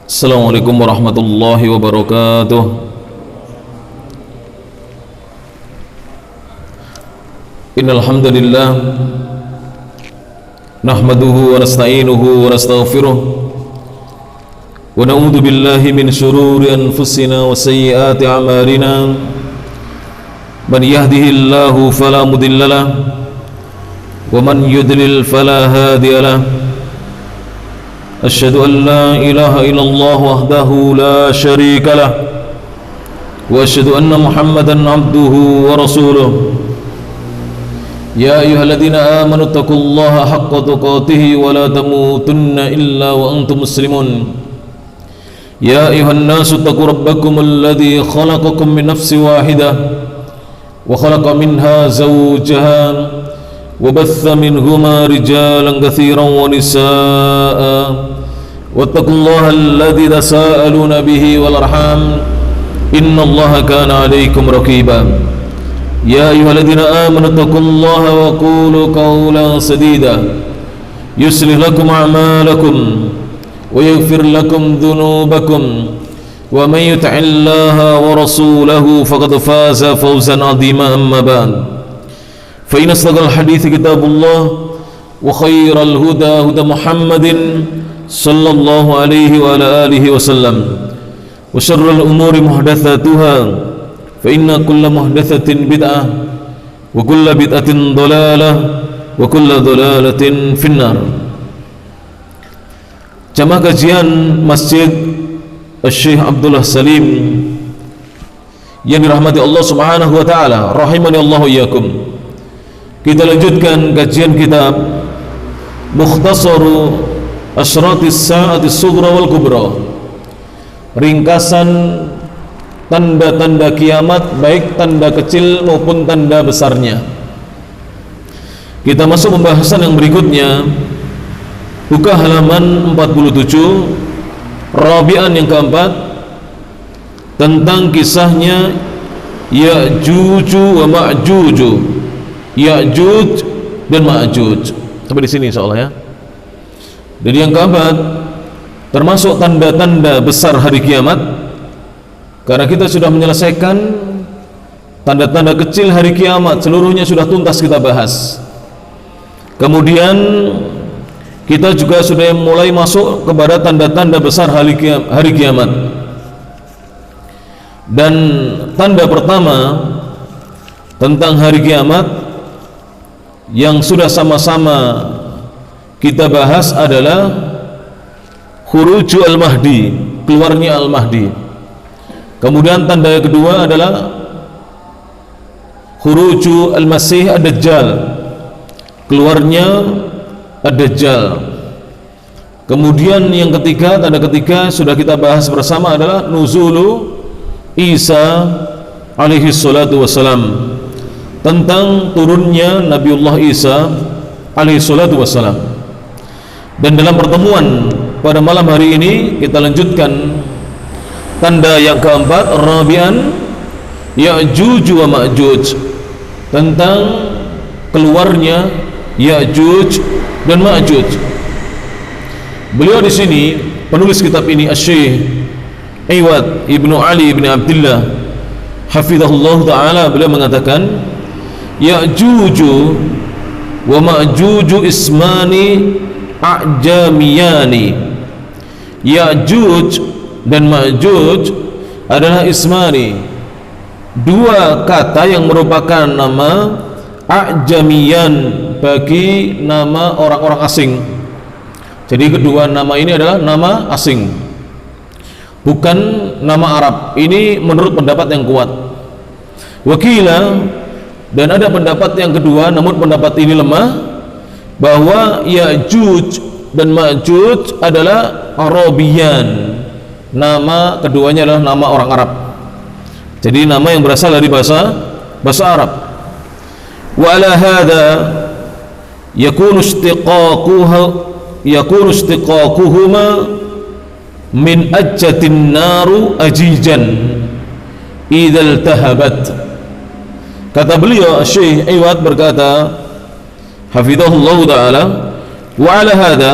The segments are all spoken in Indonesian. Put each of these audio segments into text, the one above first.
Assalamualaikum warahmatullahi wabarakatuh. Innal hamdalillah nahmaduhu wa nasta'inuhu wa nastaghfiruh wa na'udzu billahi min shururi anfusina wa sayyiati a'malina. Man yahdihillahu fala mudilla lahu wa man yudlil fala hadiya lahu. أشهد أن لا إله إلا الله وحده لا شريك له وأشهد أن محمدا عبده ورسوله. يا أيها الذين آمنوا اتقوا الله حق تقاته ولا تموتن إلا وأنتم مسلمون. يا أيها الناس اتقوا ربكم الذي خلقكم من نفس واحدة وخلق منها زوجها وبث منهما رجالا كثيرا ونساء واتقوا الله الذي تساءلون به والأرحام إن الله كان عليكم رقيبا. يا أيها الذين آمنوا اتقوا الله وقولوا قولا سديدا يصلح لكم أعمالكم ويغفر لكم ذنوبكم ومن يطع الله ورسوله فقد فاز فوزا عظيما. أما بعد فإن أصدق الحديث كتاب الله وخير الهدى هدى محمد صلى الله عليه وعلى آله وسلم وشر الأمور محدثاتها فإن كل محدثة بدعة وكل بدعة ضلالة وكل ضلالة في النار. Jamaah kajian Masjid Syekh Abdullah Salim yang dirahmati Allah Subhanahu wa taala, rahimani Allah wa iyyakum. Kita lanjutkan kajian kitab Mukhtasaru Asyratis Sa'atis Sughra wal Kubra, ringkasan tanda-tanda kiamat baik tanda kecil maupun tanda besarnya. Kita masuk pembahasan yang berikutnya, buka halaman 47, Rabi'an yang keempat, tentang kisahnya Ya'juj wa Ma'juj, Ya'juj dan Ma'juj. Sampai di sini insyaallah ya. Jadi yang keempat termasuk tanda-tanda besar hari kiamat, karena kita sudah menyelesaikan tanda-tanda kecil hari kiamat, seluruhnya sudah tuntas kita bahas. Kemudian kita juga sudah mulai masuk kepada tanda-tanda besar hari kiamat. Dan tanda pertama tentang hari kiamat yang sudah sama-sama kita bahas adalah khuruju al-Mahdi, keluarnya al-Mahdi. Kemudian tanda yang kedua adalah khuruju al-Masih ad-Dajjal, keluarnya ad-Dajjal. Kemudian yang ketiga, tanda ketiga sudah kita bahas bersama adalah nuzulu Isa alaihi salatu wassalam, tentang turunnya Nabiullah Isa alaihi salatu wassalam. Dan dalam pertemuan pada malam hari ini kita lanjutkan tanda yang keempat, Rabi'an, Ya'juj wa Ma'juj, tentang keluarnya Ya'juj dan Ma'juj. Beliau di sini, penulis kitab ini Asy-Syaikh Iwad Ibnu Ali Ibnu Abdullah hafizahullah ta'ala, beliau mengatakan Ya'juj wa Ma'juj ismani a'jamiyani. Ya'juj dan Ma'juj adalah ismani, dua kata yang merupakan nama a'jamiyan, bagi nama orang-orang asing. Jadi kedua nama ini adalah nama asing, bukan nama Arab. Ini menurut pendapat yang kuat. Wakila, dan ada pendapat yang kedua, namun pendapat ini lemah, bahwa Ya'juj dan Ma'juj adalah Arabiyan. Nama keduanya adalah nama orang Arab. Jadi nama yang berasal dari bahasa Arab. Wa ala hadza yakunu istiqaquhuma min ajjatin naru ajijan idzal tahabat. Kata beliau, Syekh Iwad berkata hafizahullah ta'ala, Wa ala hadza,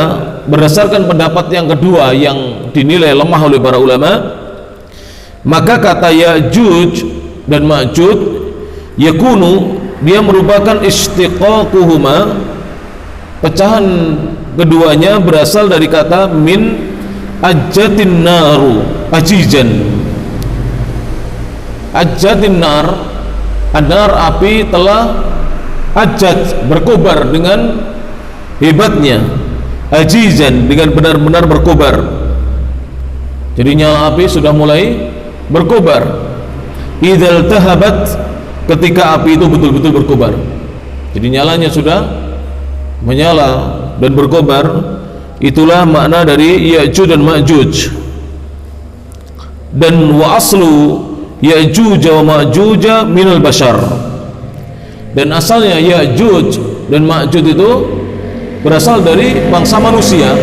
berdasarkan pendapat yang kedua yang dinilai lemah oleh para ulama, maka kata Ya'juj dan Ma'juj yakunu, dia merupakan istiqaquhuma, pecahan keduanya berasal dari kata min ajjatin naru ajijan. Ajjatin nar, anar api telah ajat berkobar dengan hebatnya, ajizan dengan benar-benar berkobar. Jadi nyala api sudah mulai berkobar. Idzal tahabat, ketika api itu betul-betul berkobar. Jadi nyalanya sudah menyala dan berkobar. Itulah makna dari Ya'juj dan Ma'juj. Dan wa aslu Ya'juj wa Ma'juj minal bashar, dan asalnya Ya'juj dan Ma'juj itu berasal dari bangsa manusia.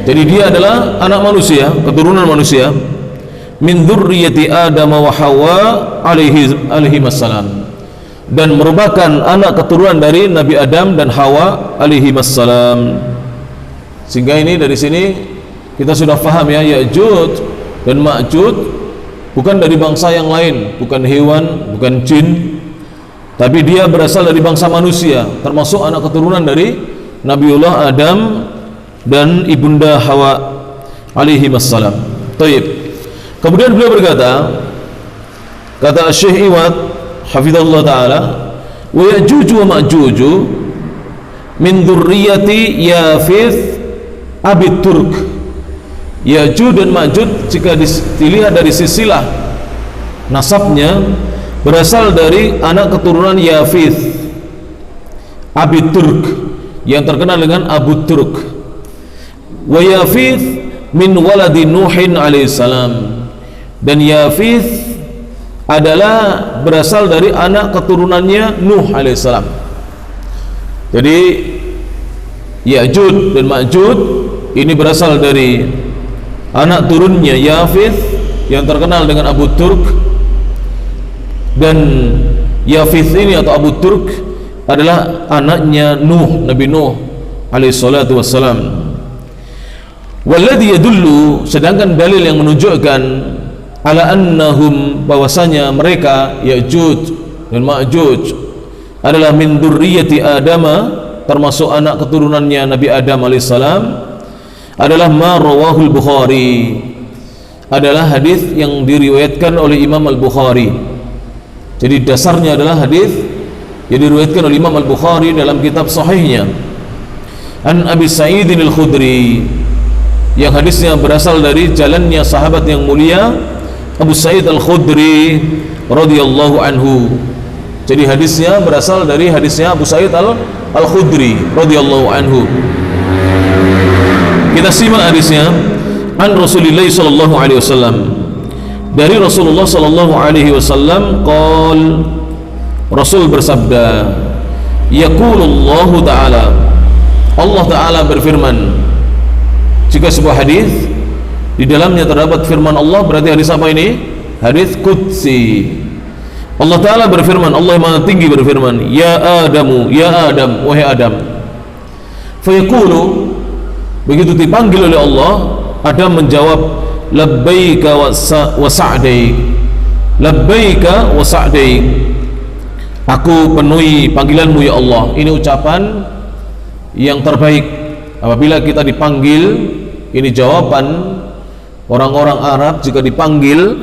Jadi dia adalah anak manusia, keturunan manusia, min dzurriyyati Adam wa Hawa alaihi wassalam, dan merupakan anak keturunan dari Nabi Adam dan Hawa alaihi wassalam. Sehingga ini dari sini kita sudah paham ya, Ya'juj dan Ma'juj bukan dari bangsa yang lain, bukan hewan, bukan jin, tapi dia berasal dari bangsa manusia, termasuk anak keturunan dari Nabiullah Adam dan ibunda Hawa alaihi wassalam. Taib. Kemudian beliau berkata, kata Syekh Iwad hafizahullah taala, wa Ya'juj wa Ma'juj min dzurriyyati Yafith abi Turk. Ya'juj dan Ma'juj jika dilihat dari silsilah nasabnya berasal dari anak keturunan Yafith abi Turk, yang terkenal dengan Abu Turk. Wa Yafith min waladi Nuhin alaihissalam, dan Yafith adalah berasal dari anak keturunannya Nuh alaihissalam. Jadi Ya'juj dan Ma'juj ini berasal dari anak turunnya Yafith yang terkenal dengan Abu Turk. Dan Yafith ini atau Abu Turk adalah anaknya Nuh, Nabi Nuh alaihi salatu wassalam. Walladhi yadullu, sedangkan dalil yang menunjukkan ala annahum, bahwasanya mereka Ya'juj dan Ma'juj adalah min dzurriyyati Adam, termasuk anak keturunannya Nabi Adam alaihissalam, adalah ma rawahul Bukhari, adalah hadis yang diriwayatkan oleh Imam Al-Bukhari. Jadi dasarnya adalah hadis yang diriwayatkan oleh Imam Al-Bukhari dalam kitab sahihnya, an Abi Sa'id Al-Khudri, yang hadisnya berasal dari jalannya sahabat yang mulia Abu Sa'id Al-Khudri radhiyallahu anhu. Jadi hadisnya berasal dari hadisnya Abu Sa'id Al-Khudri radhiyallahu anhu. Kita simak hadisnya. An Rasulillah sallallahu alaihi wasallam, dari Rasulullah sallallahu alaihi wasallam, qol, Rasul bersabda, yaqulullahu ta'ala, Allah Ta'ala berfirman. Jika sebuah hadis di dalamnya terdapat firman Allah, berarti hadis apa ini? Hadis qudsi. Allah Ta'ala berfirman, Allah yang Maha Tinggi berfirman, ya Adamu, ya Adam, wahai Adam. Fayaqulu, begitu dipanggil oleh Allah, Adam menjawab, labbaika wa sa'daik, labbaika wa sa'daik, aku penuhi panggilanmu ya Allah. Ini ucapan yang terbaik apabila kita dipanggil. Ini jawaban orang-orang Arab jika dipanggil,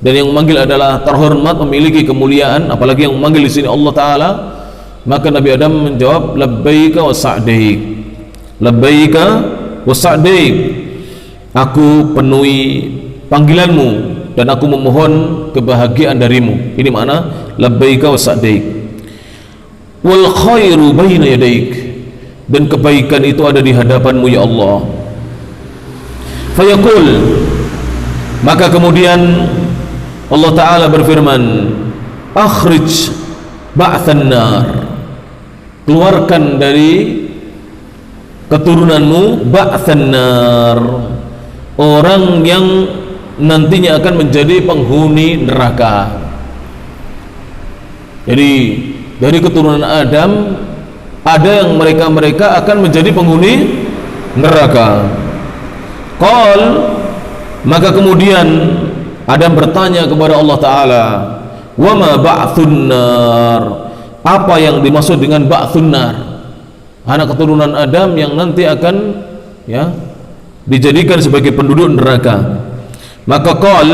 dan yang memanggil adalah terhormat, memiliki kemuliaan, apalagi yang memanggil di sini Allah Ta'ala. Maka Nabi Adam menjawab, labbaika wa sa'daik, labbaika wa sa'daik, aku penuhi panggilanmu dan aku memohon kebahagiaan darimu. Ini makna labbaika wa sa'daik. Wal khairu baina yadaik, dan kebaikan itu ada di hadapanmu ya Allah. Fayaqul, maka kemudian Allah Ta'ala berfirman, akhrij ba'than nar, keluarkan dari keturunanmu ba'than nar, orang yang nantinya akan menjadi penghuni neraka. Jadi dari keturunan Adam ada yang mereka akan menjadi penghuni neraka. Qal, maka kemudian Adam bertanya kepada Allah Ta'ala, wa ma ba'thun nar, apa yang dimaksud dengan ba'thun nar? Anak keturunan Adam yang nanti akan dijadikan sebagai penduduk neraka. Maka qal,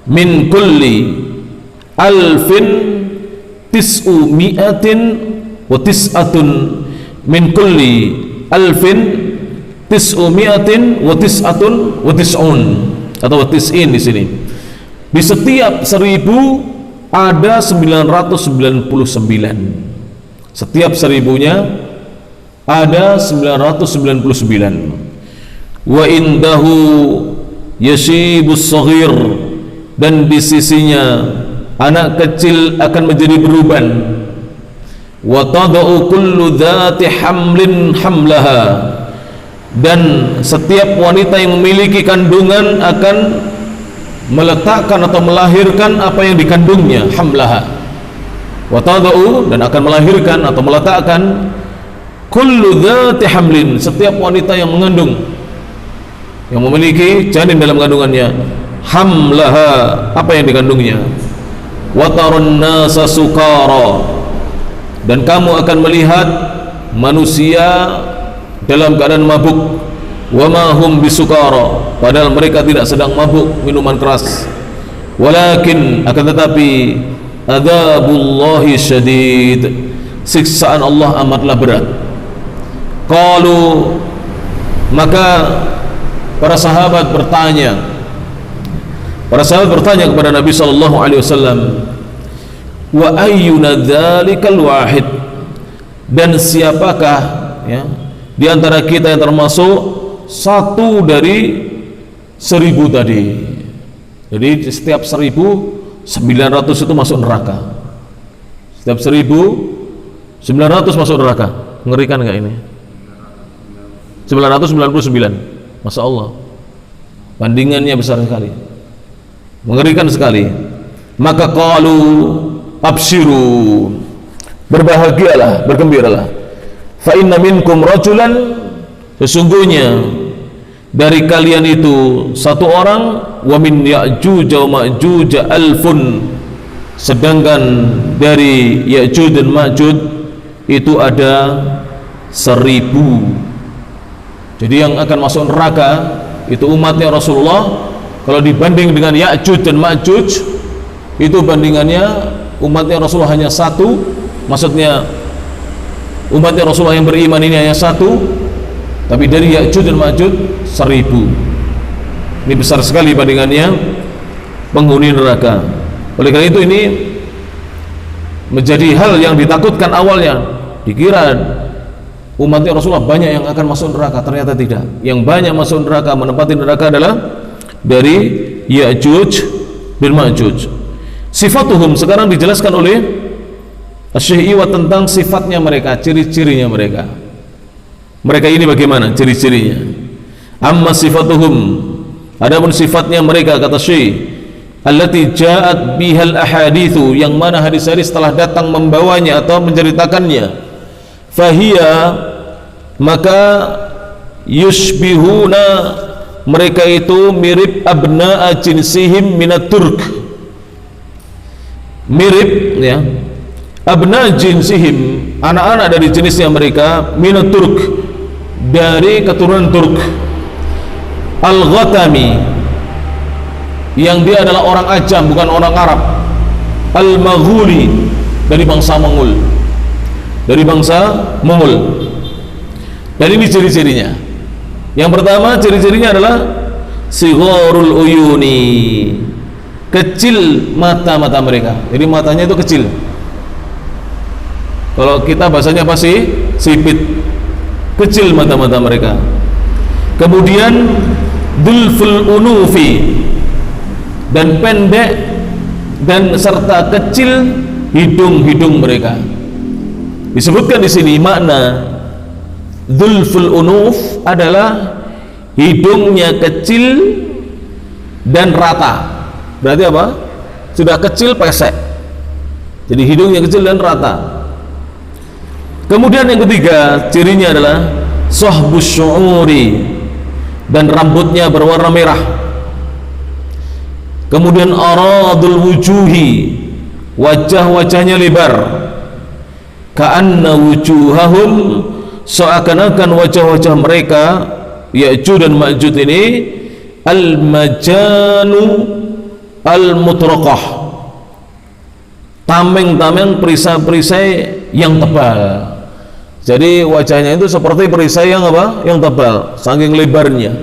min kulli alfin tis'u mi'atin wa tis'atun, min kulli alfin tis'u mi'atin wa tis'atun wa tis'un, atau wa tis'in di sini. Di setiap 1000 ada 999. Setiap 1000-nya ada 999. Wa indahu yashibus saghir, dan di sisinya anak kecil akan menjadi beruban. Wa tada'u kullu dhati hamlin hamlaha, dan setiap wanita yang memiliki kandungan akan meletakkan atau melahirkan apa yang dikandungnya, hamlaha. Wa tada'u, dan akan melahirkan atau meletakkan, kullu dhati hamlin, setiap wanita yang mengandung, yang memiliki janin dalam kandungannya, hamlaha, apa yang dikandungnya. Wa tarun nasa sukara, dan kamu akan melihat manusia dalam keadaan mabuk. Wa ma hum bisukara, padahal mereka tidak sedang mabuk minuman keras. Walakin, akan tetapi, adzabullahi syadid, siksaan Allah amatlah berat. Qalu, maka para sahabat bertanya kepada Nabi sallallahu alaihi wasallam, wa ayyuna dzalikal wahid, dan siapakah di antara kita yang termasuk satu dari 1000 tadi? Jadi setiap 1000, 900 itu masuk neraka. Setiap 1000, 900 masuk neraka. Mengerikan enggak ini? 999. Masya Allah, bandingannya besar sekali, mengerikan sekali. Maka qalu abshiru, berbahagialah, bergembiralah. Fa inna minkum rajulan, sesungguhnya dari kalian itu satu orang, wa min Ya'juj wa Ma'juj alfun, sedangkan dari Ya'juj dan Ma'juj itu ada 1000. Jadi yang akan masuk neraka itu umatnya Rasulullah. Kalau dibanding dengan Ya'juj dan Ma'juj, itu bandingannya umatnya Rasulullah hanya 1. Maksudnya umatnya Rasulullah yang beriman ini hanya 1, tapi dari Ya'juj dan Ma'juj 1000. Ini besar sekali bandingannya penghuni neraka. Oleh karena itu ini menjadi hal yang ditakutkan awalnya. Dikira umatnya Rasulullah banyak yang akan masuk neraka, ternyata tidak. Yang banyak masuk neraka, menempati neraka adalah dari Ya'juj dan Ma'juj. Sifatuhum, sekarang dijelaskan oleh Syekh Iwa tentang sifatnya mereka, ciri-cirinya mereka. Mereka ini bagaimana ciri-cirinya? Amma sifatuhum, adapun sifatnya mereka, kata Syekh, allati ja'at bihal ahadithu, yang mana hadis-hadis telah datang membawanya atau menceritakannya. Fahiyya, maka yushbihuna, mereka itu mirip abna'a jinsihim minat Turk, mirip abna jinsihim, anak-anak dari jenisnya mereka, minat Turk, dari keturunan Turk. Al-Ghatami, yang dia adalah orang Ajam, bukan orang Arab. Al-Maghuli, dari bangsa Mongol, dari bangsa Mongol. Dan ini ciri-cirinya. Yang pertama, ciri-cirinya adalah sigharul uyuni, kecil mata-mata mereka. Jadi matanya itu kecil. Kalau kita bahasanya apa sih? Sipit. Kecil mata-mata mereka. Kemudian dulful unufi, dan pendek dan serta kecil hidung-hidung mereka. Disebutkan di sini makna dzulful unuf adalah hidungnya kecil dan rata. Berarti apa? Sudah kecil pesek. Jadi hidungnya kecil dan rata. Kemudian yang ketiga, cirinya adalah sahbus syu'uri, dan rambutnya berwarna merah. Kemudian aradul wujuhi, wajah-wajahnya lebar. Ka'anna wujuhahum, seakan-akan wajah-wajah mereka Ya'juj dan Ma'juj ini al-majanu al-mutraqah, tameng-tameng perisai-perisai yang tebal. Jadi wajahnya itu seperti perisai yang apa? Yang tebal, saking lebarnya.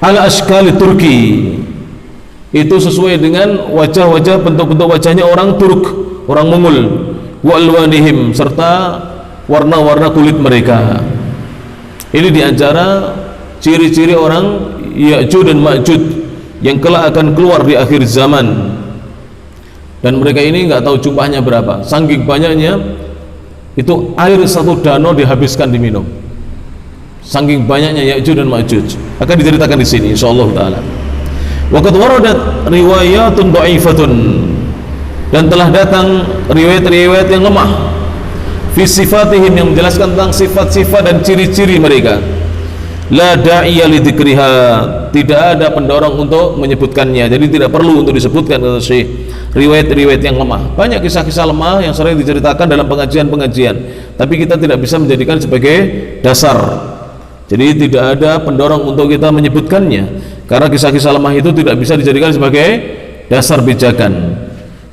Al-ashkali Turki, itu sesuai dengan wajah-wajah, bentuk-bentuk wajahnya orang Turk, orang Mongol. Wa alwanihim, serta warna-warna kulit mereka. Ini diantara ciri-ciri orang Ya'juj dan Ma'juj yang kelak akan keluar di akhir zaman. Dan mereka ini nggak tahu jumlahnya berapa, saking banyaknya itu air satu danau dihabiskan diminum, saking banyaknya Ya'juj dan Ma'juj. Akan diceritakan di sini insyaallah taala. Waqad waradat riwayatun dha'ifatun, dan telah datang riwayat-riwayat yang lemah fi sifatihim, yang menjelaskan tentang sifat-sifat dan ciri-ciri mereka. La da'iya lidzikriha, tidak ada pendorong untuk menyebutkannya, jadi tidak perlu untuk disebutkan kata Syekh. Riwayat-riwayat yang lemah, banyak kisah-kisah lemah yang sering diceritakan dalam pengajian-pengajian, tapi kita tidak bisa menjadikan sebagai dasar. Jadi tidak ada pendorong untuk kita menyebutkannya, karena kisah-kisah lemah itu tidak bisa dijadikan sebagai dasar pijakan.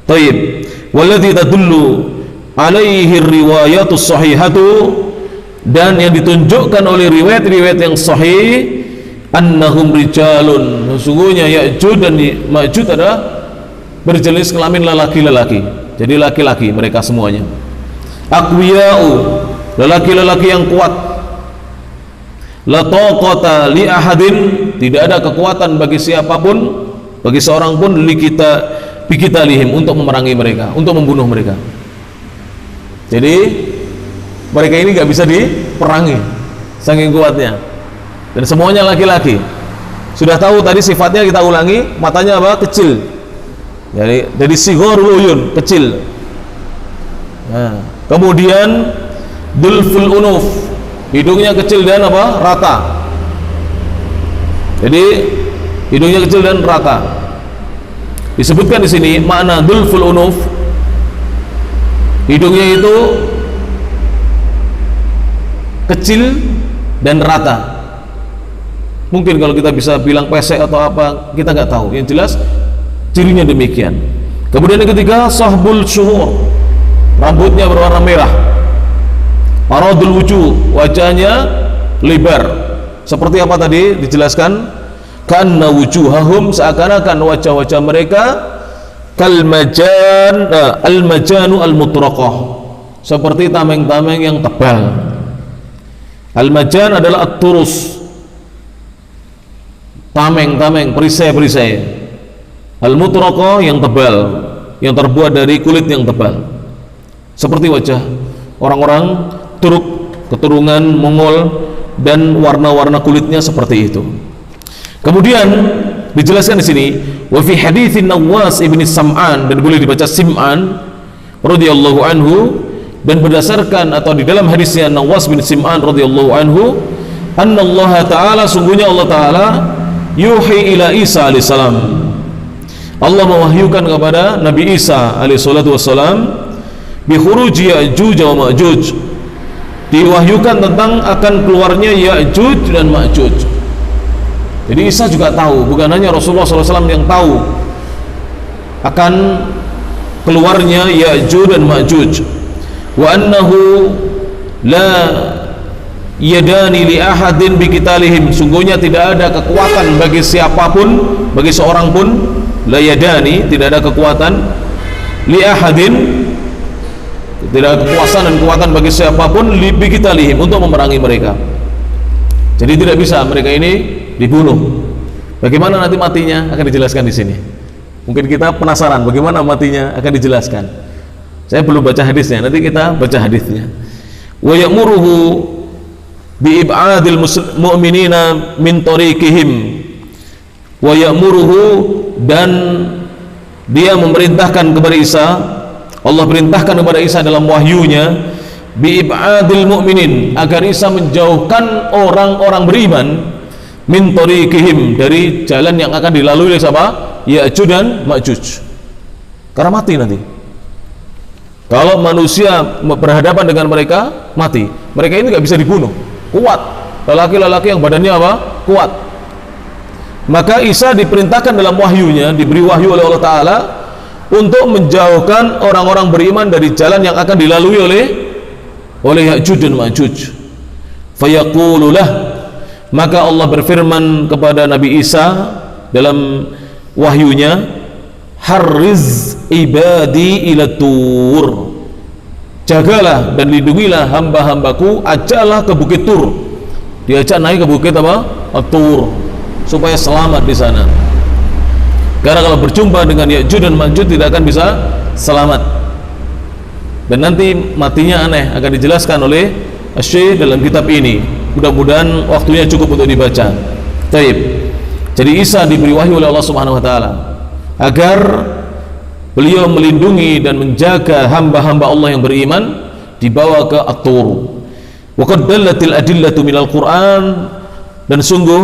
Taib, walladzi tadullu alaihi riwayatus sahihatu, dan yang ditunjukkan oleh riwayat-riwayat yang sahih, annahum rijalun, sesungguhnya Ya'juj dan Ma'juj adalah berjenis kelamin lelaki-lelaki, jadi laki-laki mereka semuanya. Aqwiya'u, lelaki-lelaki yang kuat. La taqata li ahadin, tidak ada kekuatan bagi siapapun, bagi seorang pun biqitalihim, untuk memerangi mereka, untuk membunuh mereka. Jadi mereka ini nggak bisa diperangi, saking kuatnya, dan semuanya laki-laki. Sudah tahu tadi sifatnya, kita ulangi, matanya apa? Kecil. Jadi sigharul uyun, kecil. Nah, kemudian dulful unuf, hidungnya kecil dan apa? Rata. Jadi hidungnya kecil dan rata. Disebutkan di sini makna dulful unuf, hidungnya itu kecil dan rata. Mungkin kalau kita bisa bilang pesek atau apa, kita nggak tahu. Yang jelas cirinya demikian. Kemudian yang ketiga, sahbul syuhur, rambutnya berwarna merah. Aradul wujuh, wajahnya lebar. Seperti apa tadi dijelaskan? Kanna wujuhahum, seakan-akan wajah-wajah mereka kalmajan, al-majanu al-mutraqah, seperti tameng-tameng yang tebal. Al-majan adalah at-turus, tameng-tameng, perisai-perisai. Al-mutraqah yang tebal, yang terbuat dari kulit yang tebal, seperti wajah orang-orang Turk keturunan Mongol, dan warna-warna kulitnya seperti itu. Kemudian dijelaskan di sini, wa fi haditsin Nawas ibn Sam'an, dan boleh dibaca Sim'an radhiyallahu anhu, dan berdasarkan atau di dalam hadisnya Nawas bin Sim'an radhiyallahu anhu, anna Allah Ta'ala, sungguhnya Allah Ta'ala yuhi ila Isa alaihissalam, Allah mewahyukan kepada Nabi Isa alaihissalatu wassalam, bi khuruji Ya'juj wa Ma'juj, diwahyukan tentang akan keluarnya Ya'juj dan Ma'juj. Jadi Isa juga tahu, bukan hanya Rasulullah SAW yang tahu akan keluarnya Ya'juj dan Ma'juj. Wa annahu la yadani li ahadin biqitalihim, sungguhnya tidak ada kekuatan bagi siapapun, bagi seorang pun, la yadani, tidak ada kekuatan, li ahadin, tidak ada kekuasaan dan kekuatan bagi siapapun, li biqitalihim, untuk memerangi mereka. Jadi tidak bisa mereka ini dibunuh. Bagaimana nanti matinya akan dijelaskan di sini. Mungkin kita penasaran bagaimana matinya, akan dijelaskan. Saya belum baca hadisnya, nanti kita baca hadisnya. Wa ya'muruhu bi ib'adil mu'minina min tariqihim, wa ya'muruhu, dan dia memerintahkan kepada Isa, Allah perintahkan kepada Isa dalam wahyunya, bi'ibadil mu'minin, agar Isa menjauhkan orang-orang beriman min tariqihim, dari jalan yang akan dilalui oleh siapa? Ya'juj dan Ma'juj. Karena mati nanti. Kalau manusia berhadapan dengan mereka, mati. Mereka ini nggak bisa dibunuh. Kuat. Lelaki-lelaki yang badannya apa? Kuat. Maka Isa diperintahkan dalam wahyunya, diberi wahyu oleh Allah Ta'ala untuk menjauhkan orang-orang beriman dari jalan yang akan dilalui oleh Ya'juj dan Ma'juj. Fayaqululah, maka Allah berfirman kepada Nabi Isa dalam wahyunya, harriz ibadi ila tur, jagalah dan lindungilah hamba-hambaku, ajaklah ke bukit Tur. Diajak naik ke bukit apa? Tur, supaya selamat di sana. Karena kalau berjumpa dengan Ya'juj dan Ma'juj tidak akan bisa selamat. Dan nanti matinya aneh, akan dijelaskan oleh Syekh dalam kitab ini. Mudah-mudahan waktunya cukup untuk dibaca. Taib. Jadi Isa diberi wahyu oleh Allah Subhanahu wa taala agar beliau melindungi dan menjaga hamba-hamba Allah yang beriman, dibawa ke At-Tur. Wa qad dallatil adillatu minal Qur'an, dan sungguh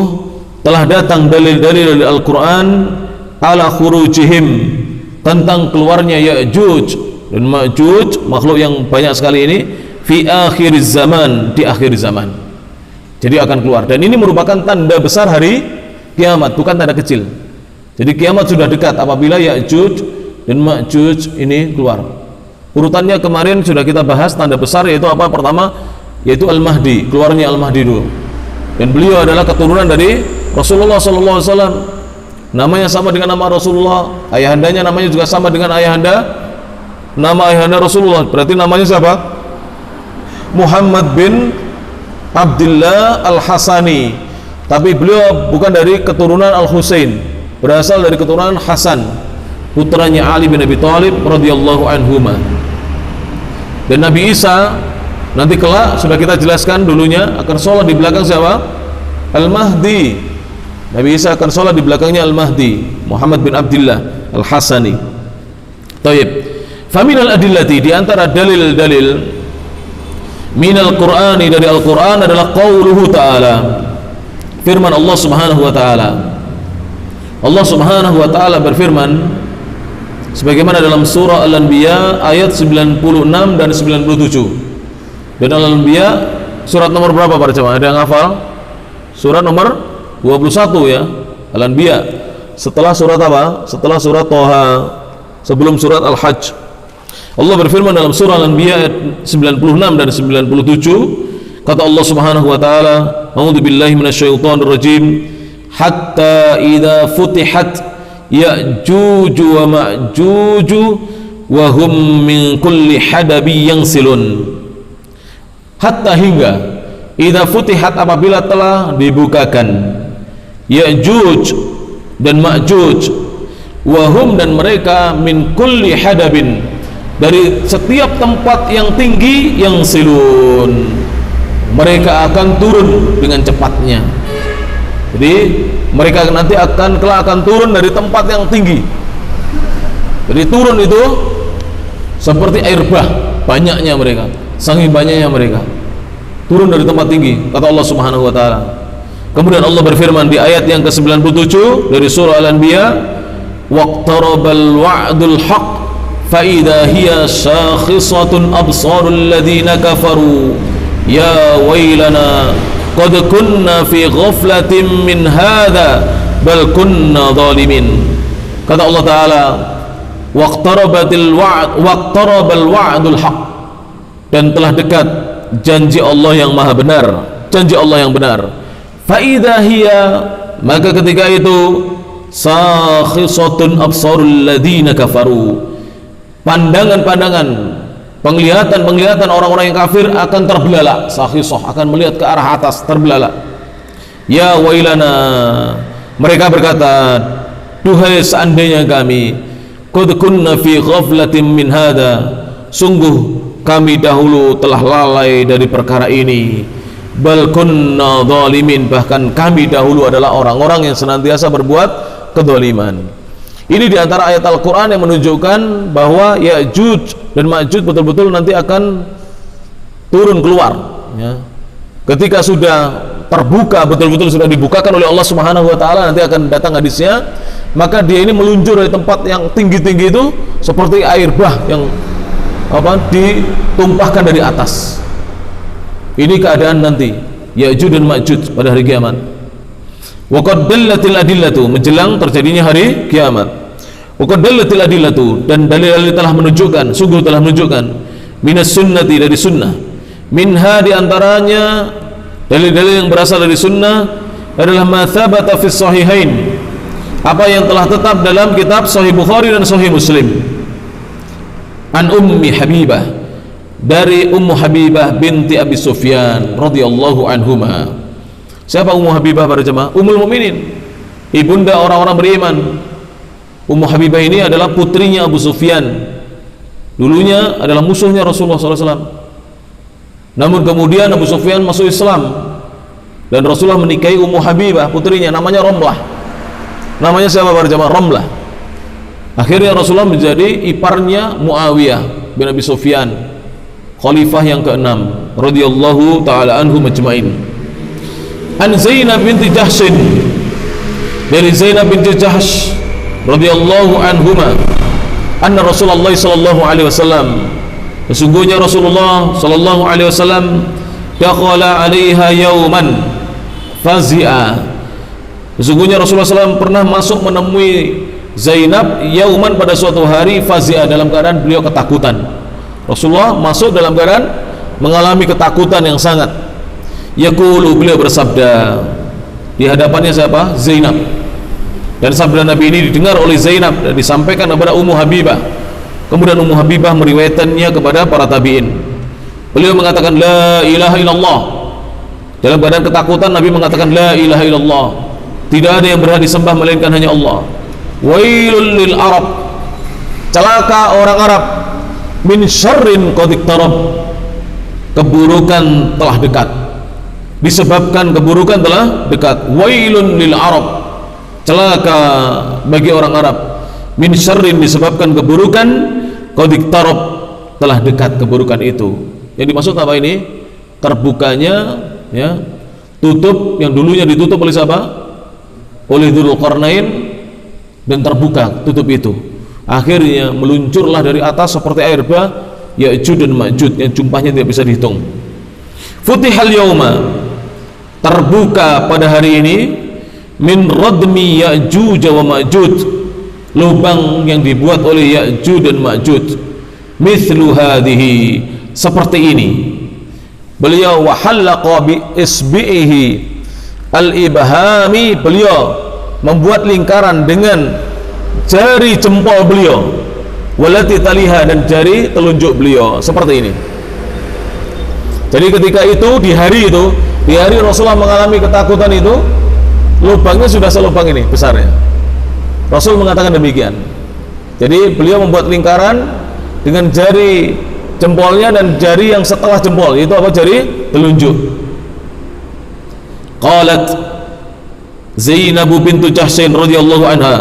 telah datang dalil-dalil dari Al-Qur'an ala khurujihim, tentang keluarnya Ya'juj dan Ma'juj, makhluk yang banyak sekali ini, fi akhir zaman, di akhir zaman. Jadi akan keluar, dan ini merupakan tanda besar hari kiamat, bukan tanda kecil. Jadi kiamat sudah dekat apabila Ya'juj dan Ma'juj ini keluar. Urutannya kemarin sudah kita bahas, tanda besar yaitu apa? Pertama yaitu Al-Mahdi, keluarnya Al-Mahdi dulu. Dan beliau adalah keturunan dari Rasulullah SAW. Namanya sama dengan nama Rasulullah, ayahandanya namanya juga sama dengan nama ayahanda Rasulullah. Berarti namanya siapa? Muhammad bin Abdullah Al-Hasani. Tapi beliau bukan dari keturunan Al-Husain, berasal dari keturunan Hasan, putranya Ali bin Abi Thalib radhiyallahu anhuma. Dan Nabi Isa nanti kelak sudah kita jelaskan dulunya akan sholat di belakang siapa? Al-Mahdi. Nabi Isa akan sholat di belakangnya Al-Mahdi, Muhammad bin Abdullah Al-Hasani. Taib. Faminal adillati, di antara dalil-dalil minal Qur'ani, dari Al-Qur'an adalah qauluhu ta'ala, firman Allah Subhanahu wa ta'ala. Allah Subhanahu wa ta'ala berfirman sebagaimana dalam surah Al-Anbiya ayat 96 dan 97. Dan Al-Anbiya surat nomor berapa para jemaah? Ada yang hafal? Surat nomor 21 ya, Al-Anbiya. Setelah surat apa? Setelah surat Thaha, sebelum surat Al-Hajj. Allah berfirman dalam surah Al-Anbiya ayat 96 dan 97, kata Allah Subhanahu wa taala, a'udzubillahi minasyaitonir rajim, hatta idza futihat Ya'juj wa Ma'juj wa hum min kulli hadabi yansilun. Hatta, hingga, idza futihat, apabila telah dibukakan Ya'juj dan Ma'juj, wahum, dan mereka, min kulli hadabin, dari setiap tempat yang tinggi, yang silun, mereka akan turun dengan cepatnya. Jadi mereka nanti akan turun dari tempat yang tinggi. Jadi turun itu seperti air bah, banyaknya mereka, saking banyaknya mereka turun dari tempat tinggi, kata Allah Subhanahu wa taala. Kemudian Allah berfirman di ayat yang ke-97 dari surah Al-Anbiya, waqtarabal wa'dul haqq fa idza hiya shakhisatun absarul ladzina kafaru ya wailana qad kunna fi ghaflatin min hadza bal kunna zalimin. Kata Allah taala, waqtarabal wa'dul haqq, dan telah dekat janji Allah yang maha benar, janji Allah yang benar. Fa'idha hiya, maka ketika itu, sakhisatun absarul ladina kafaru, pandangan-pandangan, penglihatan-penglihatan orang-orang yang kafir akan terbelalak. Sakhisah, akan melihat ke arah atas, terbelalak. Ya wailana, mereka berkata, duhai seandainya kami, qad kunna fi ghaflatin min hadha, sungguh kami dahulu telah lalai dari perkara ini. Bal kunna zalimin, bahkan kami dahulu adalah orang-orang yang senantiasa berbuat kedzaliman. Ini diantara ayat Al-Quran yang menunjukkan bahwa Ya'juj dan Ma'juj betul-betul nanti akan turun keluar, ya. Ketika sudah terbuka, betul-betul sudah dibukakan oleh Allah Subhanahu wa taala, nanti akan datang hadisnya, maka dia ini meluncur dari tempat yang tinggi-tinggi itu seperti air bah yang ditumpahkan dari atas. Ini keadaan nanti Ya'juj dan Ma'juj pada hari kiamat. Wa qad dallatil adillatu, menjelang terjadinya hari kiamat. Wa qad dallatil adillatu, dan dalil-dalil telah menunjukkan, sungguh telah menunjukkan, minas sunnati, dari sunnah. Minha, diantaranya dalil-dalil yang berasal dari sunnah adalah ma thabata fis sahihain, apa yang telah tetap dalam kitab Sahih Bukhari dan Sahih Muslim. An Ummi Habibah, dari Ummu Habibah binti Abi Sufyan radhiyallahu anhuma. Siapa Ummu Habibah para jemaah? Ummul Mukminin, ibunda orang-orang beriman. Ummu Habibah ini adalah putrinya Abu Sufyan, dulunya adalah musuhnya Rasulullah SAW. Namun kemudian Abu Sufyan masuk Islam dan Rasulullah menikahi Ummu Habibah, putrinya, namanya Romlah. Namanya siapa para jemaah? Romlah. Akhirnya Rasulullah menjadi iparnya Muawiyah bin Abi Sufyan, khalifah yang ke-6 radhiyallahu taala anhu majma'in. An Zainab binti Jahsh, dari Zainab binti Jahsh radhiyallahu anhuma, anna Rasulullah sallallahu alaihi wasallam, sesungguhnya Rasulullah sallallahu alaihi wasallam, dakhala 'alaiha yauman fazi'a, sesungguhnya Rasulullah SAW pernah masuk menemui Zainab yauman, pada suatu hari, fazi'a, dalam keadaan beliau ketakutan. Rasulullah masuk dalam keadaan mengalami ketakutan yang sangat. Yaqulu, beliau bersabda, di hadapannya siapa? Zainab. Dan sabda Nabi ini didengar oleh Zainab dan disampaikan kepada Ummu Habibah. Kemudian Ummu Habibah meriwayatkannya kepada para tabi'in. Beliau mengatakan la ilaha illallah. Dalam keadaan ketakutan Nabi mengatakan la ilaha illallah, tidak ada yang berhak disembah melainkan hanya Allah. Wailul lil Arab, celaka orang Arab, min syarrin qad iqtarab, keburukan telah dekat, disebabkan keburukan telah dekat. Wailun lil Arab, celaka bagi orang Arab, min syarrin, disebabkan keburukan, qad iqtarab, telah dekat keburukan itu. Yang dimaksud apa ini? Terbukanya, ya, tutup yang dulunya ditutup oleh siapa? Oleh Dzulqarnain, dan terbuka tutup itu. Akhirnya meluncurlah dari atas seperti air bah Ya'juj dan Ma'juj yang jumlahnya tidak bisa dihitung. Futihal yauma, terbuka pada hari ini, min radmi Ya'juj wa Ma'juj, lubang yang dibuat oleh Ya'juj dan Ma'juj. Mithlu hadhihi, seperti ini. Beliau wahallaqa bi isbihi al-ibhami, beliau membuat lingkaran dengan jari jempol beliau, walati taliha, dan jari telunjuk beliau, seperti ini. Jadi ketika itu, di hari Rasulullah mengalami ketakutan itu, lubangnya sudah selubang ini besarnya. Rasul mengatakan demikian. Jadi beliau membuat lingkaran dengan jari jempolnya dan jari yang setelah jempol, itu apa? Jari telunjuk. Qalat Zainab bintu Jahsh radhiyallahu anha,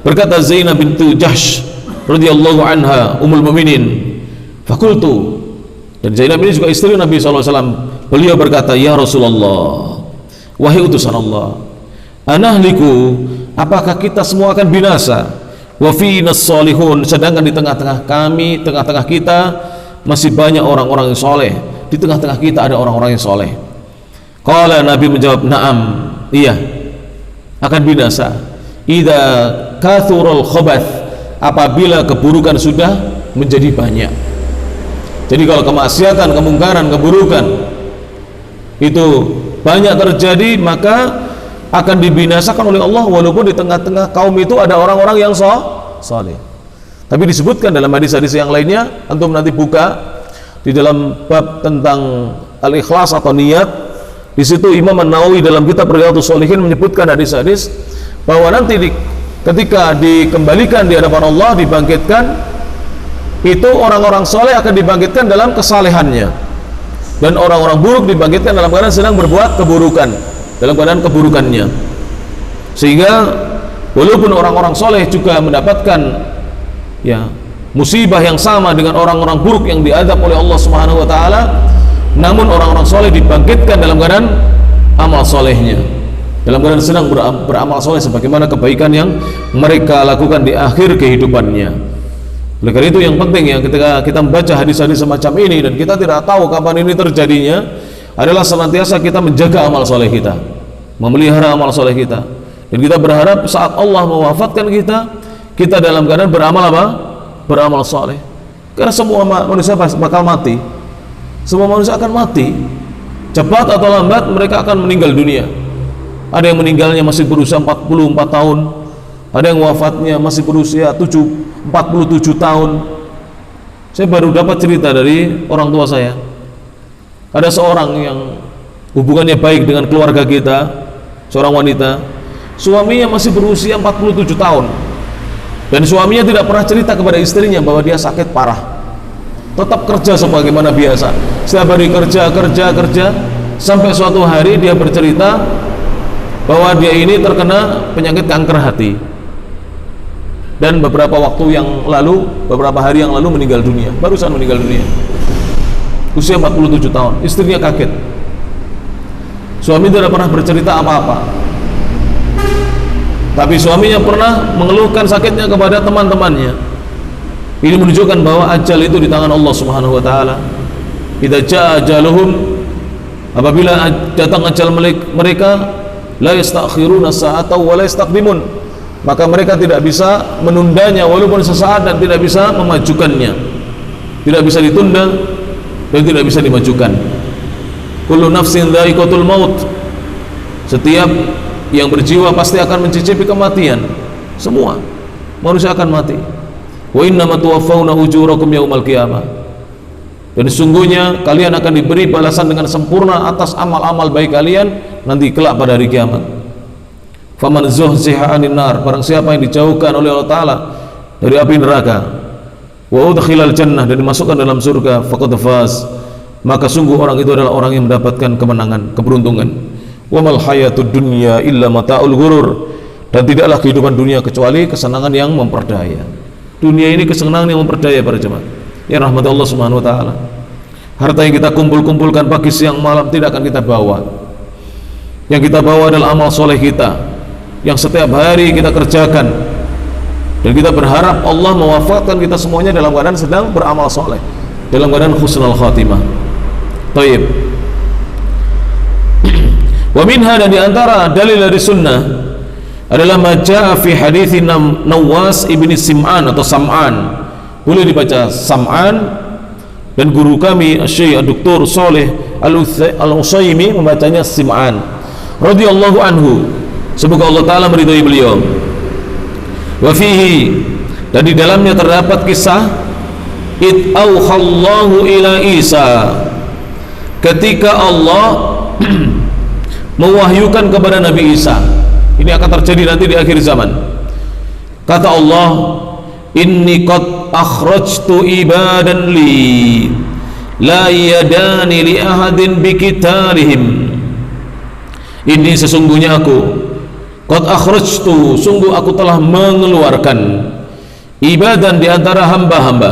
berkata Zainab bintu Jahsh radhiyallahu anha, ummul mukminin, fakultu, dan Zainab ini juga istri Nabi SAW. Beliau berkata, ya Rasulullah, wahai utusan Allah, anahliku, apakah kita semua akan binasa? Wa finas salihun, sedangkan di tengah-tengah kami, tengah-tengah kita masih banyak orang-orang yang soleh. Di tengah-tengah kita ada orang-orang yang soleh. Qala, Nabi menjawab, na'am, iya, akan binasa. Idza kathural khabath, apabila keburukan sudah menjadi banyak. Jadi kalau kemaksiatan, kemungkaran, keburukan itu banyak terjadi, maka akan dibinasakan oleh Allah, walaupun di tengah-tengah kaum itu ada orang-orang yang saleh. Tapi disebutkan dalam hadis-hadis yang lainnya, antum nanti buka di dalam bab tentang al-ikhlas atau niat. Di situ Imam An-Nawawi dalam kitab Riyadhus Shalihin menyebutkan hadis-hadis bahwa nanti ketika dikembalikan di hadapan Allah, dibangkitkan, itu orang-orang soleh akan dibangkitkan dalam kesalehannya, dan orang-orang buruk dibangkitkan dalam keadaan sedang berbuat keburukan, dalam keadaan keburukannya. Sehingga walaupun orang-orang soleh juga mendapatkan, ya, musibah yang sama dengan orang-orang buruk yang diazab oleh Allah Subhanahu wa taala, namun orang-orang soleh dibangkitkan dalam keadaan amal solehnya, dalam keadaan sedang beramal soleh sebagaimana kebaikan yang mereka lakukan di akhir kehidupannya. Oleh karena itu yang penting ya, ketika kita membaca hadis-hadis semacam ini dan kita tidak tahu kapan ini terjadinya, adalah senantiasa kita menjaga amal soleh kita, memelihara amal soleh kita, dan kita berharap saat Allah mewafatkan kita dalam keadaan beramal apa? Beramal soleh. Karena semua manusia bakal mati. Semua manusia akan mati, cepat atau lambat mereka akan meninggal dunia. Ada yang meninggalnya masih berusia 44 tahun, ada yang wafatnya masih berusia 47 tahun. Saya baru dapat cerita dari orang tua saya. Ada seorang yang hubungannya baik dengan keluarga kita, seorang wanita, suaminya masih berusia 47 tahun, dan suaminya tidak pernah cerita kepada istrinya bahwa dia sakit parah. Tetap kerja sebagaimana biasa, setiap hari kerja, sampai suatu hari dia bercerita bahwa dia ini terkena penyakit kanker hati, dan beberapa hari yang lalu meninggal dunia, barusan meninggal dunia, usia 47 tahun. Istrinya kaget, suami tidak pernah bercerita apa-apa, tapi suaminya pernah mengeluhkan sakitnya kepada teman-temannya. Ini menunjukkan bahwa ajal itu di tangan Allah Subhanahu wa taala. Idza jaa ajaluhum, apabila datang ajal mereka, la yastakhiruna sa'ata wa la yastaqdimun, maka mereka tidak bisa menundanya walaupun sesaat, dan tidak bisa memajukannya, tidak bisa ditunda dan tidak bisa dimajukan. Kullu nafsin dha'iqatul maut, setiap yang berjiwa pasti akan mencicipi kematian. Semua manusia akan mati. Wa innama tuwaffawna ujurakum yaumal qiyamah, dan sesungguhnya kalian akan diberi balasan dengan sempurna atas amal-amal baik kalian nanti kelak pada hari kiamat. Faman zuhziha 'anil nar, barang siapa yang dijauhkan oleh Allah Ta'ala dari api neraka, wa udkhilal jannah, dan dimasukkan dalam surga, faqad faz, maka sungguh orang itu adalah orang yang mendapatkan kemenangan, keberuntungan. Wa mal hayatud dunya illa mata'ul ghurur, dan tidaklah kehidupan dunia kecuali kesenangan yang memperdaya. Dunia ini kesenangan yang memperdaya para jemaah ya rahmat Allah Subhanahu wa taala. Harta yang kita kumpulkan pagi siang malam tidak akan kita bawa. Yang kita bawa adalah amal soleh kita yang setiap hari kita kerjakan, dan kita berharap Allah mewafatkan kita semuanya dalam keadaan sedang beramal soleh, dalam keadaan husnul khatimah. Taib. Wa minha, dan diantara dalil dari sunnah adalah majaa fi hadithi Nawas ibni Sim'an atau Sam'an, boleh dibaca Sam'an, dan guru kami Syekh Dr. Saleh Al-Utsaimin membacanya Sim'an radhiyallahu anhu, semoga Allah Ta'ala meridhai beliau. Wa fihi, dan di dalamnya terdapat kisah id auhallahu ila Isa, ketika Allah mewahyukan kepada Nabi Isa. Ini akan terjadi nanti di akhir zaman. Kata Allah, inni qad akhrajtu ibadan li la yadani li ahadin bikitalihim. Ini sesungguhnya aku, qad akhrajtu, sungguh aku telah mengeluarkan, ibadan, di antara hamba-hamba,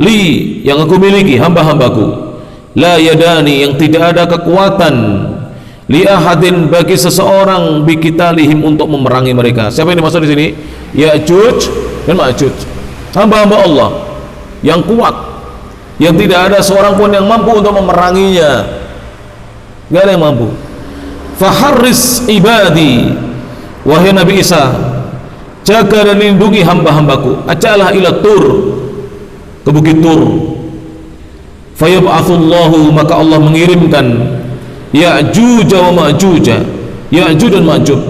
li, yang aku miliki, hamba-hambaku, la yadani, yang tidak ada kekuatan, li ahadin, bagi seseorang, bikitalihim, untuk memerangi mereka. Siapa yang dimaksud di sini? Ya'juj dan Ma'juj, hamba-hamba Allah yang kuat, yang tidak ada seorang pun yang mampu untuk memeranginya. Gak ada yang mampu. Faharris ibadi, wahai Nabi Isa, jaga dan lindungi hamba-hambaku. Ajalah ila Tur, ke bukit Tur. Fayab'atsullahu, maka Allah mengirimkan Ya'juj wa Ma'juj, Ya'juj dan Ma'juj,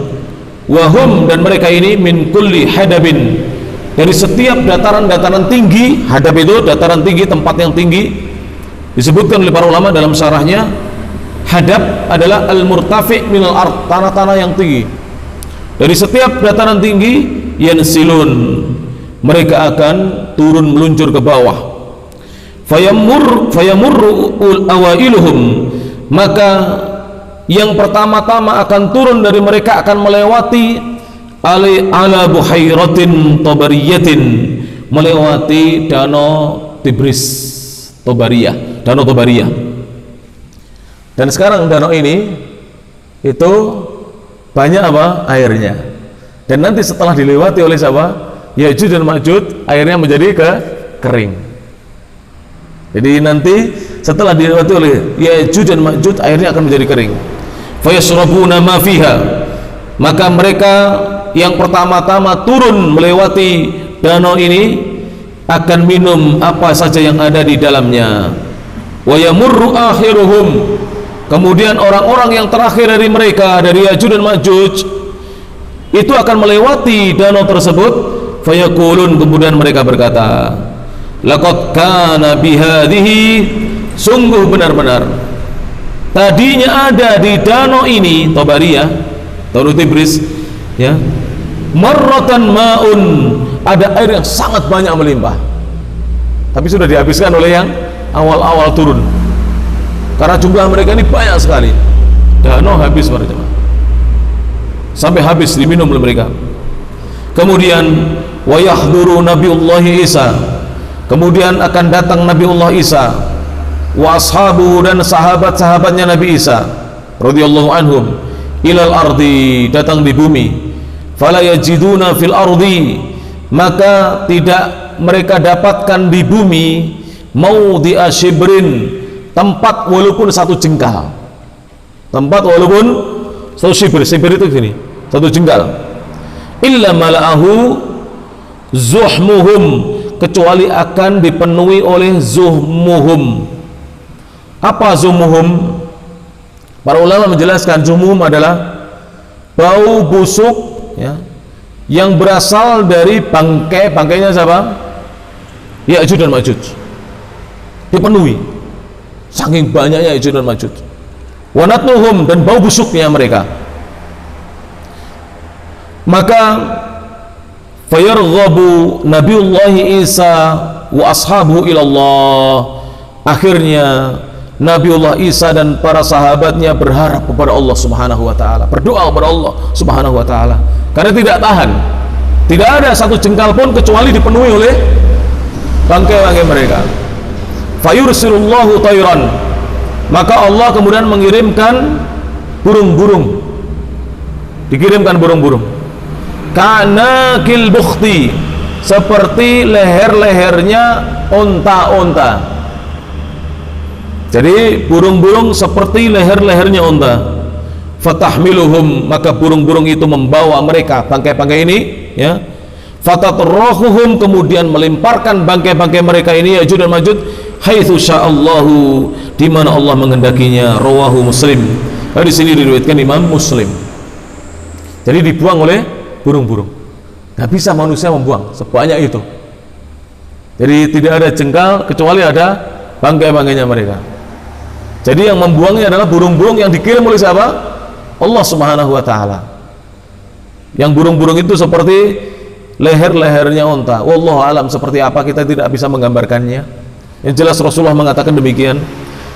wahum, dan mereka ini min kulli hadabin, dari setiap dataran-dataran tinggi. Hadab itu dataran tinggi, tempat yang tinggi. Disebutkan oleh para ulama dalam syarahnya, hadab adalah al-murtafi' minal ard, tanah-tanah yang tinggi. Dari setiap dataran tinggi, yansilun, mereka akan turun meluncur ke bawah. Fayamurru awailuhum, maka yang pertama-tama akan turun dari mereka akan melewati ala buhairatin tobariyatin, melewati danau Tigris, Tobariyah, danau Tobariyah. Dan sekarang danau ini itu banyak apa? Airnya. Dan nanti setelah dilewati oleh siapa? Ya'juj dan Ma'juj, airnya menjadi kering. Jadi nanti setelah dilewati oleh Ya'juj dan Ma'juj, airnya akan menjadi kering. Fayashrabuna ma fiha, maka mereka yang pertama-tama turun melewati danau ini akan minum apa saja yang ada di dalamnya. Wa yamurru akhiruhum, kemudian orang-orang yang terakhir dari mereka, dari Ya'juj dan Ma'juj, itu akan melewati danau tersebut. Fayaqulun, kemudian mereka berkata, laqad kana bihadhihi, sungguh benar-benar tadinya ada di danau ini, Tabariyah, Danau Tigris, ya, marratan ma'un, ada air yang sangat banyak melimpah, tapi sudah dihabiskan oleh yang awal-awal turun, karena jumlah mereka ini banyak sekali. Danau habis para jemaah, sampai habis diminum oleh mereka. Kemudian wa yahduru Nabiullah Isa, kemudian akan datang Nabiullah Isa, wa ashabu, dan sahabat-sahabatnya Nabi Isa radhiyallahu anhum, ilal ardi, datang di bumi. Fala yajiduna fil ardi, maka tidak mereka dapatkan di bumi maudhi'a shibrin, tempat walaupun satu jengkal, tempat walaupun satu shibr, shibr itu gini, satu jengkal, illa mala'ahu zuhmuhum, kecuali akan dipenuhi oleh zuhmuhum. Apa zuhmuhum? Para ulama menjelaskan zuhmuhum adalah bau busuk, ya, yang berasal dari bangkainya siapa? Ya'juj dan Ma'juj, dipenuhi saking banyaknya Ya'juj dan Ma'juj. Wa natnuhum, dan bau busuknya mereka. Maka fayarghabu Nabiullahi Isa wa ashabuhu ilallah, akhirnya Nabiullah Isa dan para sahabatnya berharap kepada Allah Subhanahu wa taala, berdoa kepada Allah Subhanahu wa taala, karena tidak tahan, tidak ada satu jengkal pun kecuali dipenuhi oleh bangkai-bangkai mereka. Fayursilullahu tayran, maka Allah kemudian mengirimkan burung-burung, dikirimkan burung-burung, kanakil bukhti, seperti leher-lehernya onta-onta. Jadi burung-burung seperti leher-lehernya onta. Fatahmiluhum, maka burung-burung itu membawa mereka, bangkai-bangkai ini, ya. Fatatrahuhum, kemudian melemparkan bangkai-bangkai mereka ini, Ya'juj dan Ma'juj, haitsu sya'allahu, di mana Allah menghendakinya. Rawahu Muslim. Nah, di sini diriwayatkan Imam Muslim. Jadi dibuang oleh burung-burung. Nggak bisa manusia membuang sebanyak itu. Jadi tidak ada jengkal kecuali ada bangkai-bangkainya mereka. Jadi yang membuangnya adalah burung-burung yang dikirim oleh siapa? Allah Subhanahu wa taala. Yang burung-burung itu seperti leher-lehernya onta. Wallahu alam seperti apa, kita tidak bisa menggambarkannya. Yang jelas Rasulullah mengatakan demikian.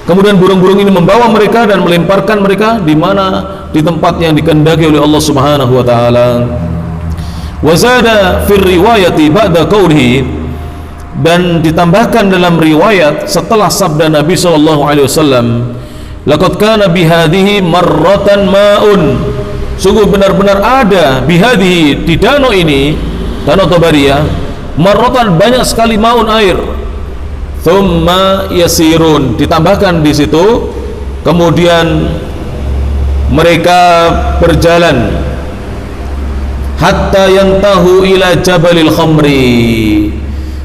Kemudian burung-burung ini membawa mereka dan melemparkan mereka di mana? Di tempat yang dikehendaki oleh Allah Subhanahu wa taala. Wa zada fi riwayati ba'da qawlihi, dan ditambahkan dalam riwayat setelah sabda Nabi SAW, laqad kana bihadhihi marratan ma'un, sungguh benar-benar ada bihadhihi, di danau ini, danau Tabariyah, marratan, banyak sekali, ma'un, air, thumma yasirun, ditambahkan di situ, kemudian mereka berjalan hatta yantahu ila jabalil khamri,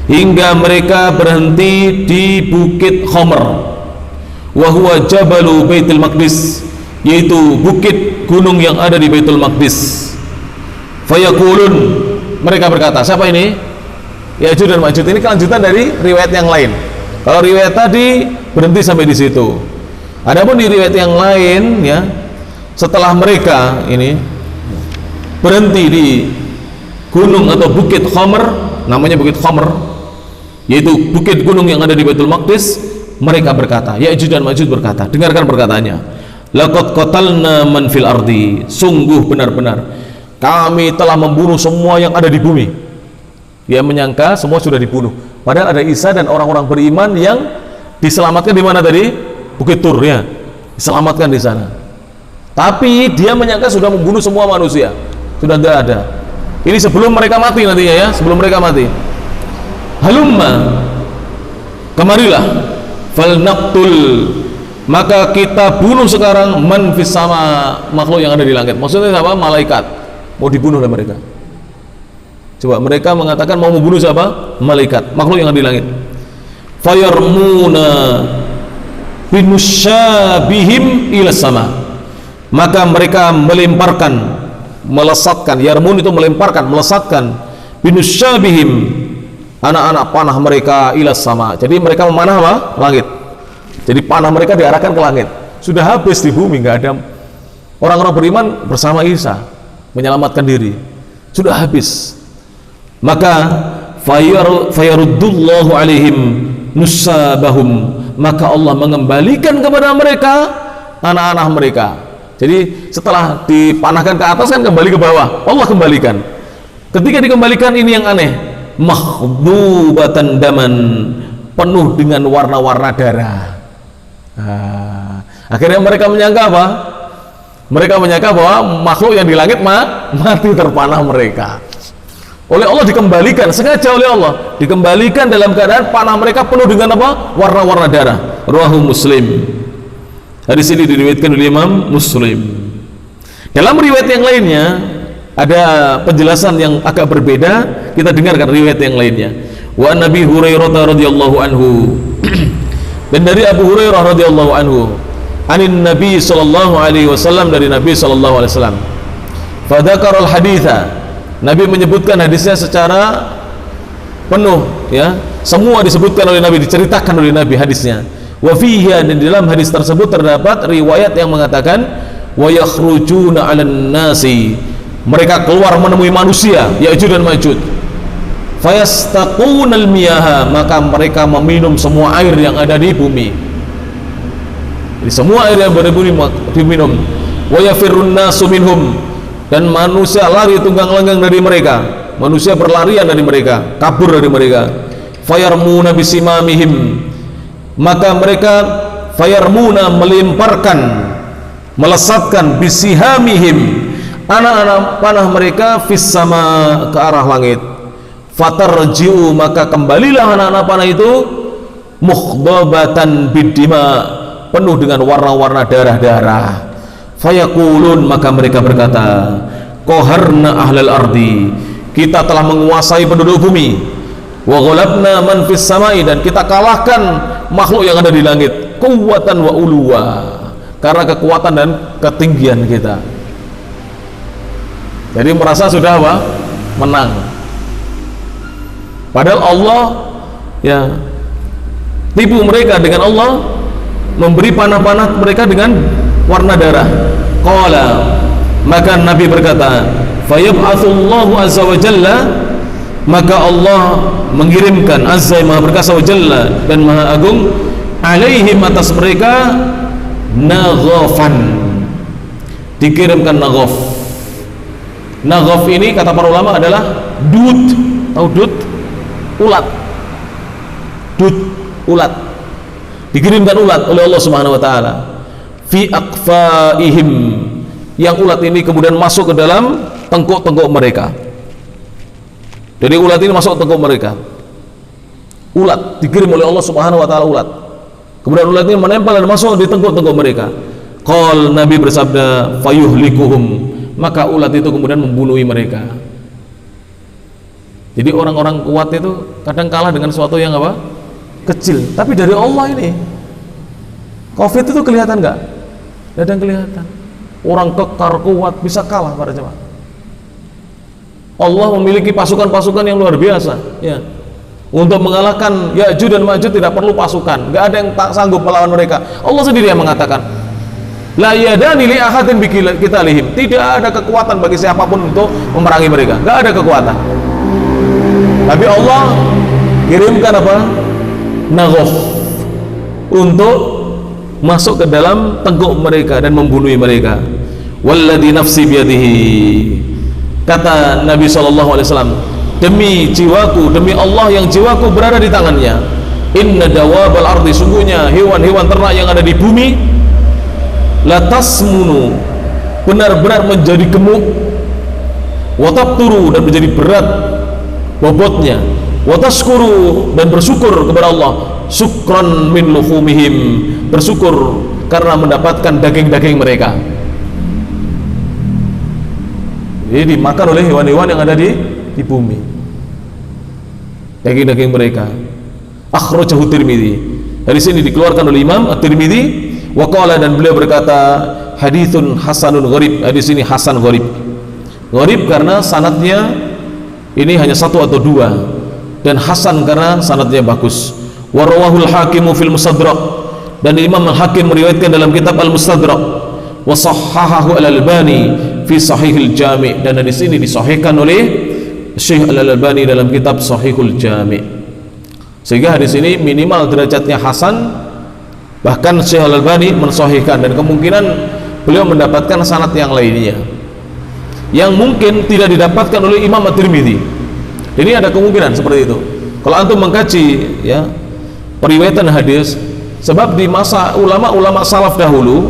hingga mereka berhenti di Bukit Khamr, wa huwa jabalu Baitul Maqdis, yaitu bukit gunung yang ada di Baitul Maqdis. Fayaqulun, mereka berkata, siapa ini? Ya'juj dan Ma'juj. Ini kelanjutan dari riwayat yang lain. Kalau riwayat tadi berhenti sampai di situ. Adapun di riwayat yang lain, ya, setelah mereka ini berhenti di gunung atau Bukit Khamr, namanya Bukit Khamr, yaitu bukit gunung yang ada di Baitul Maqdis, mereka berkata, Ya'juj dan Ma'juj berkata, dengarkan perkataannya, laqad qatalna man fil ardi, sungguh benar-benar kami telah membunuh semua yang ada di bumi. Dia menyangka semua sudah dibunuh, padahal ada Isa dan orang-orang beriman yang diselamatkan di mana tadi? Bukit Tur, ya. diselamatkan di sana. Tapi dia menyangka sudah membunuh semua manusia, sudah tidak ada. Ini sebelum mereka mati nantinya ya, sebelum mereka mati. Halumma, kemarilah, falnaqtul, maka kita bunuh sekarang man fis sama, makhluk yang ada di langit. Maksudnya apa? Malaikat mau dibunuh oleh mereka. Coba mereka mengatakan mau membunuh siapa? Malaikat, makhluk yang ada di langit. Fayarmuna binusyabihim ila sama, maka mereka melemparkan, melesatkan, yarmun itu melemparkan, melesatkan, binusyabihim, anak-anak panah mereka ila sama. Jadi mereka memanah apa? Langit. Jadi panah mereka diarahkan ke langit. Sudah habis di bumi, nggak ada orang-orang beriman bersama Isa menyelamatkan diri, sudah habis. Maka fayaruddullahu alaihim nusabahum, maka Allah mengembalikan kepada mereka anak-anak mereka. Jadi setelah dipanahkan ke atas kan kembali ke bawah, Allah kembalikan. Ketika dikembalikan ini yang aneh, makhdubatan daman, penuh dengan warna-warna darah. Akhirnya mereka menyangka apa? Mereka menyangka bahwa makhluk yang di langit mati terpanah mereka. Oleh Allah dikembalikan, sengaja oleh Allah dikembalikan dalam keadaan panah mereka penuh dengan apa? Warna-warna darah. Rawahu Muslim. Hadis ini diriwayatkan oleh Imam Muslim. Dalam riwayat yang lainnya ada penjelasan yang agak berbeda. Kita dengarkan riwayat yang lainnya. Wa Nabi Hurairah radhiyallahu anhu. Dan dari Abu Hurairah radhiyallahu anhu, anin Nabi sallallahu alaihi wasallam, dari Nabi sallallahu alaihi wasallam. Fa dzakara al-haditsa, Nabi menyebutkan hadisnya secara penuh ya. Semua disebutkan oleh Nabi, diceritakan oleh Nabi hadisnya. Wa fihi, dan di dalam hadis tersebut terdapat riwayat yang mengatakan wa yakhrujuna 'alan nasi, mereka keluar menemui manusia, Ya'juj dan Ma'juj. Fayastaqunal miyaha, maka mereka meminum semua air yang ada di bumi. Jadi semua air yang ada di bumi diminum. Wa yafirrun nasu minhum, dan manusia lari tunggang-langgang dari mereka. Manusia berlarian dari mereka, kabur dari mereka. Fayarmuna bisimamihim, maka mereka fayarmuna melemparkan, melesatkan bisihamihim, anak-anak panah mereka fis sama, ke arah langit. Fatarji'u, maka kembalilah anak-anak panah itu mukhdabatan bidima, penuh dengan warna-warna darah-darah. Fayaqulun, maka mereka berkata, qaharna ahlal ardi, kita telah menguasai penduduk bumi. Wa ghalabna man fis samai, dan kita kalahkan makhluk yang ada di langit. Quwwatan wa uluwa, karena kekuatan dan ketinggian kita. Jadi merasa sudah apa? Menang. Padahal Allah ya tipu mereka dengan Allah memberi panah-panah mereka dengan warna darah. Qala, maka Nabi berkata, fayab'atsullahu azza wa jalla, maka Allah mengirimkan, azza maha berkasa wa jalla dan maha agung, alaihim, atas mereka, naghafan, dikirimkan naghaf. Naghaf ini kata para ulama adalah dud. Tahu dud? Ulat. Dud, ulat. Dikirimkan ulat oleh Allah Subhanahu wa taala. Fi aqfaihim, yang ulat ini kemudian masuk ke dalam tengkuk-tengkuk mereka. Jadi ulat ini masuk ke tengkuk mereka. Ulat dikirim oleh Allah Subhanahu wa taala, ulat. Kemudian ulat ini menempel dan masuk di tengkuk-tengkuk mereka. Qal, Nabi bersabda, fayuhlikuhum, maka ulat itu kemudian membunuhi mereka. Jadi orang-orang kuat itu kadang kalah dengan sesuatu yang apa? Kecil. Tapi dari Allah ini, COVID itu kelihatan nggak? Tidak ada yang kelihatan. Orang kekar kuat bisa kalah para jemaah. Allah memiliki pasukan-pasukan yang luar biasa. Ya. Untuk mengalahkan Ya'juj dan Ma'juj tidak perlu pasukan. Nggak ada yang tak sanggup melawan mereka. Allah sendiri yang mengatakan, la yadani li ahadin biqitalihim, tidak ada kekuatan bagi siapapun untuk memerangi mereka. Nggak ada kekuatan. Tapi Allah kirimkan apa? Naghaf, untuk masuk ke dalam tengkuk mereka dan membunuh mereka. Walladzi nafsi biyadihi, kata Nabi SAW, demi jiwaku, demi Allah yang jiwaku berada di tangannya, inna dawabal ardi, sungguhnya hewan-hewan ternak yang ada di bumi, la tasmunu, benar-benar menjadi gemuk, wa tabturu, dan menjadi berat bobotnya, wa tashkuru, dan bersyukur kepada Allah, syukran min luhumihim, bersyukur karena mendapatkan daging-daging mereka. Jadi dimakan oleh hewan-hewan yang ada di bumi, daging-daging mereka. Akhrajahu Tirmidzi. Dari sini dikeluarkan oleh Imam At-Tirmidzi. Wa qala, dan beliau berkata, haditsun hasanun gharib. Hadis ini hasan gharib. Gharib karena sanadnya ini hanya satu atau dua, dan hasan karena sanadnya bagus. Wa rawahul Hakim fil Mustadrak, dan Imam Al-Hakim meriwayatkan dalam kitab Al-Mustadrak. Wa sahhahahu Al-Albani fi Sahihil Jami', dan di sini disahihkan oleh Syekh Al-Albani dalam kitab Sahihul Jami'. Sehingga hadis ini minimal derajatnya hasan, bahkan Syekh Al-Albani mensahihkan, dan kemungkinan beliau mendapatkan sanad yang lainnya yang mungkin tidak didapatkan oleh Imam At-Tirmidzi. Ini ada kemungkinan seperti itu kalau antum mengkaji ya periwayatan hadis, sebab di masa ulama-ulama salaf dahulu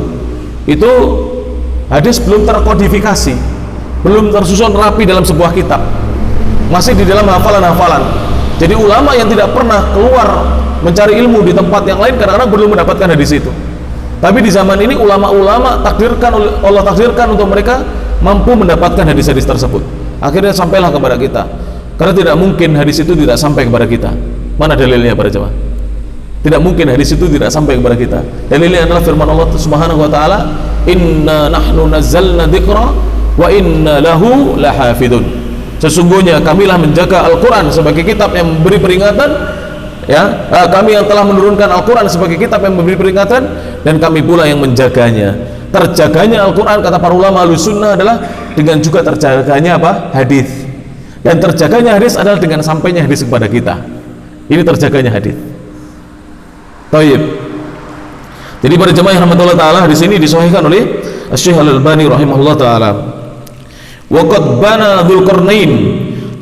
itu hadis belum terkodifikasi, belum tersusun rapi dalam sebuah kitab, masih di dalam hafalan-hafalan. Jadi ulama yang tidak pernah keluar mencari ilmu di tempat yang lain kadang-kadang belum mendapatkan hadis itu. Tapi di zaman ini ulama-ulama Allah takdirkan untuk mereka mampu mendapatkan hadis-hadis tersebut. Akhirnya sampailah kepada kita. Karena tidak mungkin hadis itu tidak sampai kepada kita. Mana dalilnya para jemaah? Tidak mungkin hadis itu tidak sampai kepada kita. Dalilnya adalah firman Allah Subhanahu wa taala, "Inna nahnu nazzalna dzikra wa inna lahu lahafidun." Sesungguhnya kamilah menjaga Al-Quran sebagai kitab yang memberi peringatan, ya, kami yang telah menurunkan Al-Quran sebagai kitab yang memberi peringatan, dan kami pula yang menjaganya. Terjaganya Al-Quran, kata para ulama Ahlussunnah, adalah dengan juga terjaganya apa? Hadis. Dan terjaganya hadis adalah dengan sampainya hadis kepada kita. Ini terjaganya hadis. Taib. Jadi para jemaah yang rahmatullah taala, hadis ini disahihkan oleh Syekh Al-Albani rahimahullah taala. Wa qad bana Dzulqarnain,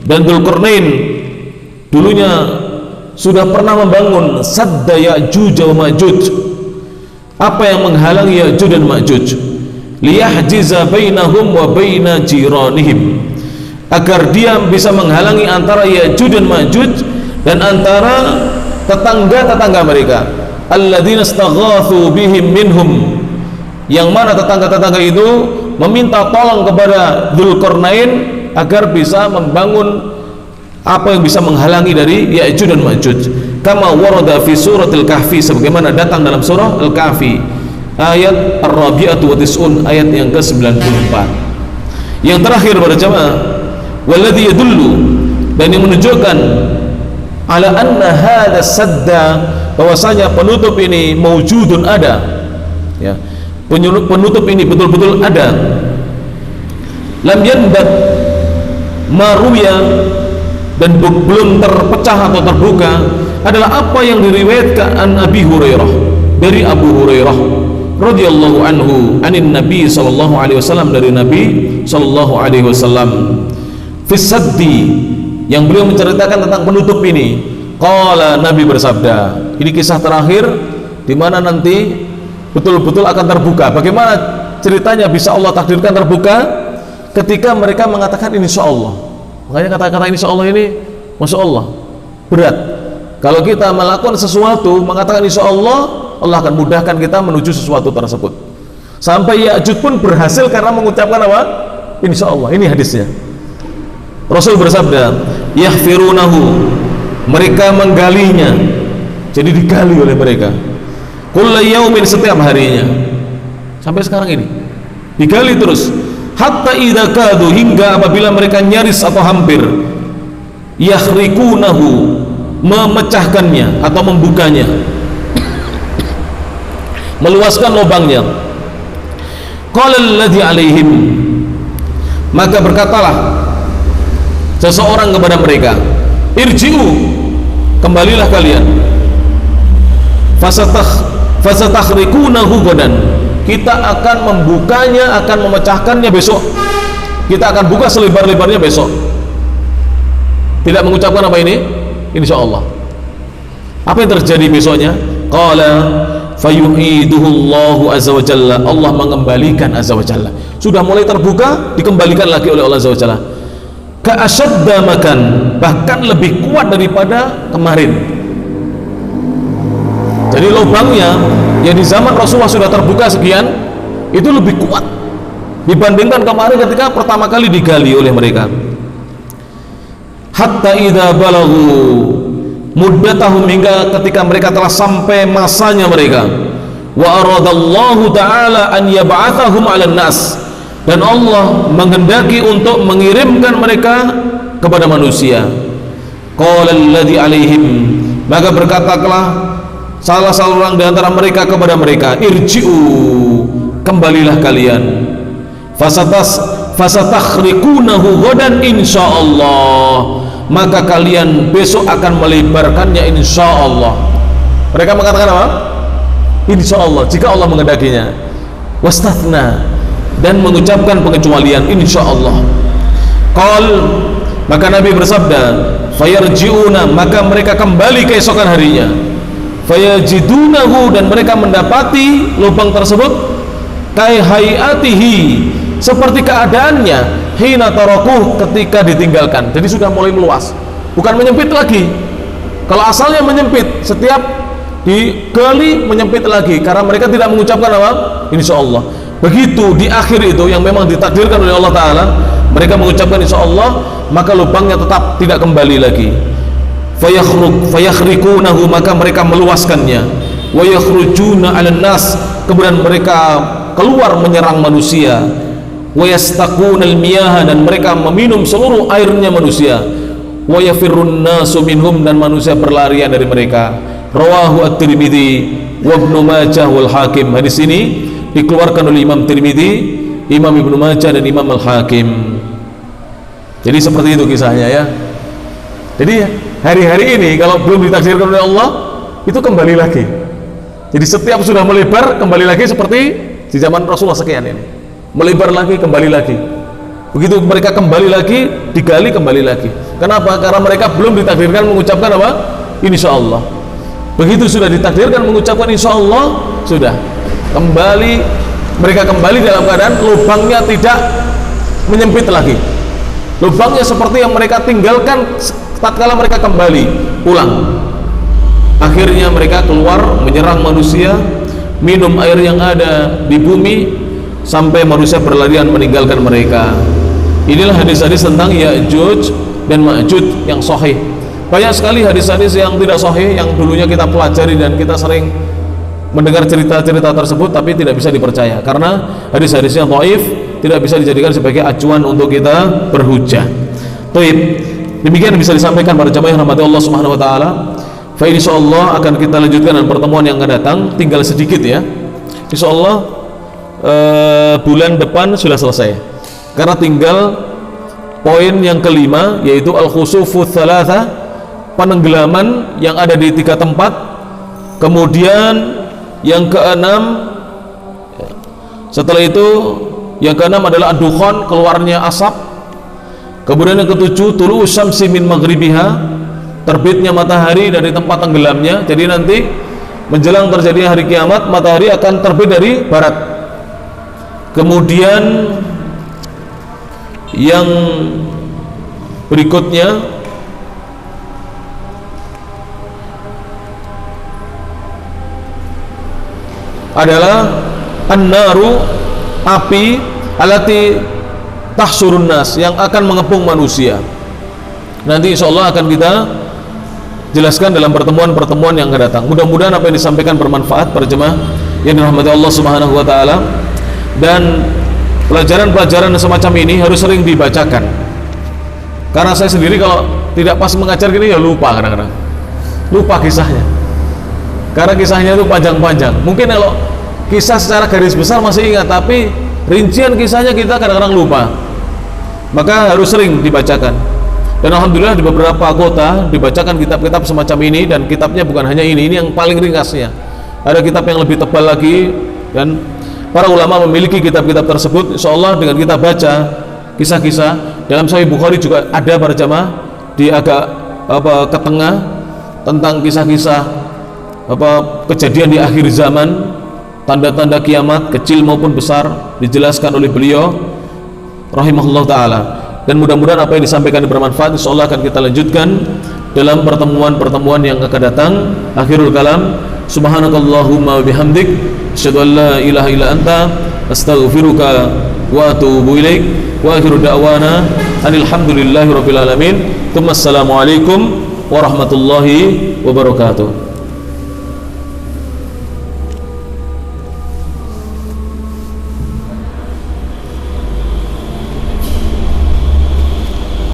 dan Dzulqarnain dulunya sudah pernah membangun sadda Ya'juj wa Ma'juj, apa yang menghalangi Ya'juj dan Ma'juj, liyahjiza bainahum wa baina jiranihim, agar dia bisa menghalangi antara Ya'juj dan Ma'juj dan antara tetangga-tetangga mereka, alladzina istaghatsu bihim minhum, yang mana tetangga-tetangga itu meminta tolong kepada Dzulqarnain agar bisa membangun apa yang bisa menghalangi dari Ya'juj dan Ma'juj. Kama warada fi suratil Kahfi, sebagaimana datang dalam surah Al-Kahfi ayat Ar-Rabi'atu wa Tis'un, ayat yang ke-94. Yang terakhir pada jamaah, walladzi yadullu, dan yang menunjukkan ala anna hadha sadda, bahwasanya penutup ini mawjudun, ada ya, penutup ini betul-betul ada. Lam yanbad maruya, dan belum terpecah atau terbuka, adalah apa yang diriwayatkan an Abi Hurairah, dari Abu Hurairah radhiyallahu anhu, anin Nabi sallallahu alaihi wasallam, dari Nabi sallallahu alaihi wasallam, fi saddi, yang beliau menceritakan tentang penutup ini. Qala, Nabi bersabda, ini kisah terakhir di mana nanti betul-betul akan terbuka. Bagaimana ceritanya bisa Allah takdirkan terbuka? Ketika mereka mengatakan insya Allah. Makanya kata-kata insya Allah ini, masya Allah, berat. Kalau kita melakukan sesuatu mengatakan insya Allah, Allah akan mudahkan kita menuju sesuatu tersebut. Sampai Ya'juj pun berhasil karena mengucapkan apa? Insya Allah. Ini hadisnya. Rasul bersabda, yahfirunahu, mereka menggalinya, jadi digali oleh mereka, kulla yaumin, setiap harinya, sampai sekarang ini digali terus, hatta idza kadu, hingga apabila mereka nyaris atau hampir, yahrikunahu, memecahkannya atau membukanya, meluaskan lubangnya. Qala alladzi alaihim, maka berkatalah seseorang kepada mereka, irji'u, kembalilah kalian, fasatahrikunahu godan, kita akan membukanya, akan memecahkannya besok, kita akan buka selebar-lebarnya besok. Tidak mengucapkan apa ini? Insya Allah. Apa yang terjadi besoknya? Qala fayu'iduhullahu azza wa jalla, Allah mengembalikan azza wa jalla. Sudah mulai terbuka, dikembalikan lagi oleh Allah azza wa jalla. Ka'asyadda makan, bahkan lebih kuat daripada kemarin. Jadi lubangnya yang di zaman Rasulullah sudah terbuka sekian, itu lebih kuat dibandingkan kemarin ketika pertama kali digali oleh mereka. Hatta idza balaghu muddatahum, hingga ketika mereka telah sampai masanya mereka. Wa aradallahu ta'ala an yab'athahum 'alan nas, dan Allah menghendaki untuk mengirimkan mereka kepada manusia. Qala alladhi 'alaihim, maka berkatalah salah seorang di antara mereka kepada mereka, irji'u, kembalilah kalian, fasatakhriqunahu ghadan insyaallah, maka kalian besok akan melebarkannya insyaallah. Mereka mengatakan apa? Insyaallah, jika Allah menghendakinya. Wastathna, dan mengucapkan pengecualian insyaallah. Qal, maka Nabi bersabda, fayarji'una, maka mereka kembali keesokan harinya. Fayajidunahu, dan mereka mendapati lubang tersebut kai hayatihi, seperti keadaannya hina tarakuh, ketika ditinggalkan. Jadi sudah mulai meluas, bukan menyempit lagi. Kalau asalnya menyempit, setiap digali menyempit lagi karena mereka tidak mengucapkan apa? Insyaallah. Begitu di akhir itu yang memang ditakdirkan oleh Allah Ta'ala, mereka mengucapkan insyaallah, maka lubangnya tetap tidak kembali lagi. Fayakhriqunahu, maka mereka meluaskannya. Wa yakhrujuna 'alan nas, kemudian mereka keluar menyerang manusia. Wa yastaqunal miyaha, dan mereka meminum seluruh airnya manusia. Wa yafirrun nasu minhum, dan manusia berlarian dari mereka. Rawahu at-Tirmidzi wa Ibnu Majah wal Hakim. Hadis ini dikeluarkan oleh Imam Tirmidzi, Imam Ibnu Majah, dan Imam Al-Hakim. Jadi seperti itu kisahnya ya. Jadi hari-hari ini kalau belum ditakdirkan oleh Allah, itu kembali lagi. Jadi setiap sudah melebar, kembali lagi seperti di zaman Rasulullah sekian ini. Melebar lagi, kembali lagi. Begitu mereka kembali lagi, digali, kembali lagi. Kenapa? Karena mereka belum ditakdirkan mengucapkan apa? Insyaallah. Begitu sudah ditakdirkan mengucapkan insyaallah, sudah kembali, mereka kembali dalam keadaan lubangnya tidak menyempit lagi. Lubangnya seperti yang mereka tinggalkan tatkala mereka kembali pulang. Akhirnya mereka keluar menyerang manusia, minum air yang ada di bumi, sampai manusia berlarian meninggalkan mereka. Inilah hadis-hadis tentang Ya'juj dan Ma'juj yang sahih. Banyak sekali hadis-hadis yang tidak sahih yang dulunya kita pelajari dan kita sering mendengar cerita-cerita tersebut, tapi tidak bisa dipercaya karena hadis-hadisnya dhaif, tidak bisa dijadikan sebagai acuan untuk kita berhujjah. Baik, demikian bisa disampaikan para jamaah yang rahmati Allah Subhanahu wa taala. Fa insyaallah akan kita lanjutkan dengan pertemuan yang akan datang, tinggal sedikit ya. Insyaallah bulan depan sudah selesai. Karena tinggal poin yang kelima, yaitu al-khusufu tsalatsa, penenggelaman yang ada di 3 tempat. Kemudian yang keenam, setelah itu yang keenam adalah ad-dukhan, keluarnya asap. Kemudian yang ketujuh, tulu syamsi min maghribiha, terbitnya matahari dari tempat tenggelamnya. Jadi nanti menjelang terjadi hari kiamat, matahari akan terbit dari barat. Kemudian yang berikutnya adalah an-naru, api, alati tahsurun nas, yang akan mengepung manusia. Nanti insyaallah akan kita jelaskan dalam pertemuan-pertemuan yang akan datang. Mudah-mudahan apa yang disampaikan bermanfaat para jemaah yang dirahmati Allah Subhanahu wa taala, dan pelajaran-pelajaran semacam ini harus sering dibacakan. Karena saya sendiri kalau tidak pas mengajar gini ya lupa, kadang-kadang lupa kisahnya. Karena kisahnya itu panjang-panjang. Mungkin kalau kisah secara garis besar masih ingat, tapi rincian kisahnya kita kadang-kadang lupa. Maka harus sering dibacakan. Dan alhamdulillah di beberapa kota dibacakan kitab-kitab semacam ini, dan kitabnya bukan hanya ini yang paling ringkasnya. Ada kitab yang lebih tebal lagi, dan para ulama memiliki kitab-kitab tersebut. Insyaallah dengan kita baca kisah-kisah dalam Sahih Bukhari juga ada para jamaah di agak ke tengah tentang kisah-kisah kejadian di akhir zaman, tanda-tanda kiamat kecil maupun besar dijelaskan oleh beliau rahimahullah taala. Dan mudah-mudahan apa yang disampaikan bermanfaat. Insyaallah akan kita lanjutkan dalam pertemuan-pertemuan yang akan datang. Akhirul kalam, subhanakallahumma wa bihamdik, asyhadu an la ilaha illa anta, astaghfiruka wa atubu ilaik. Wa akhiru da'wana anil hamdulillahi rabbil alamin. Assalamualaikum warahmatullahi wabarakatuh.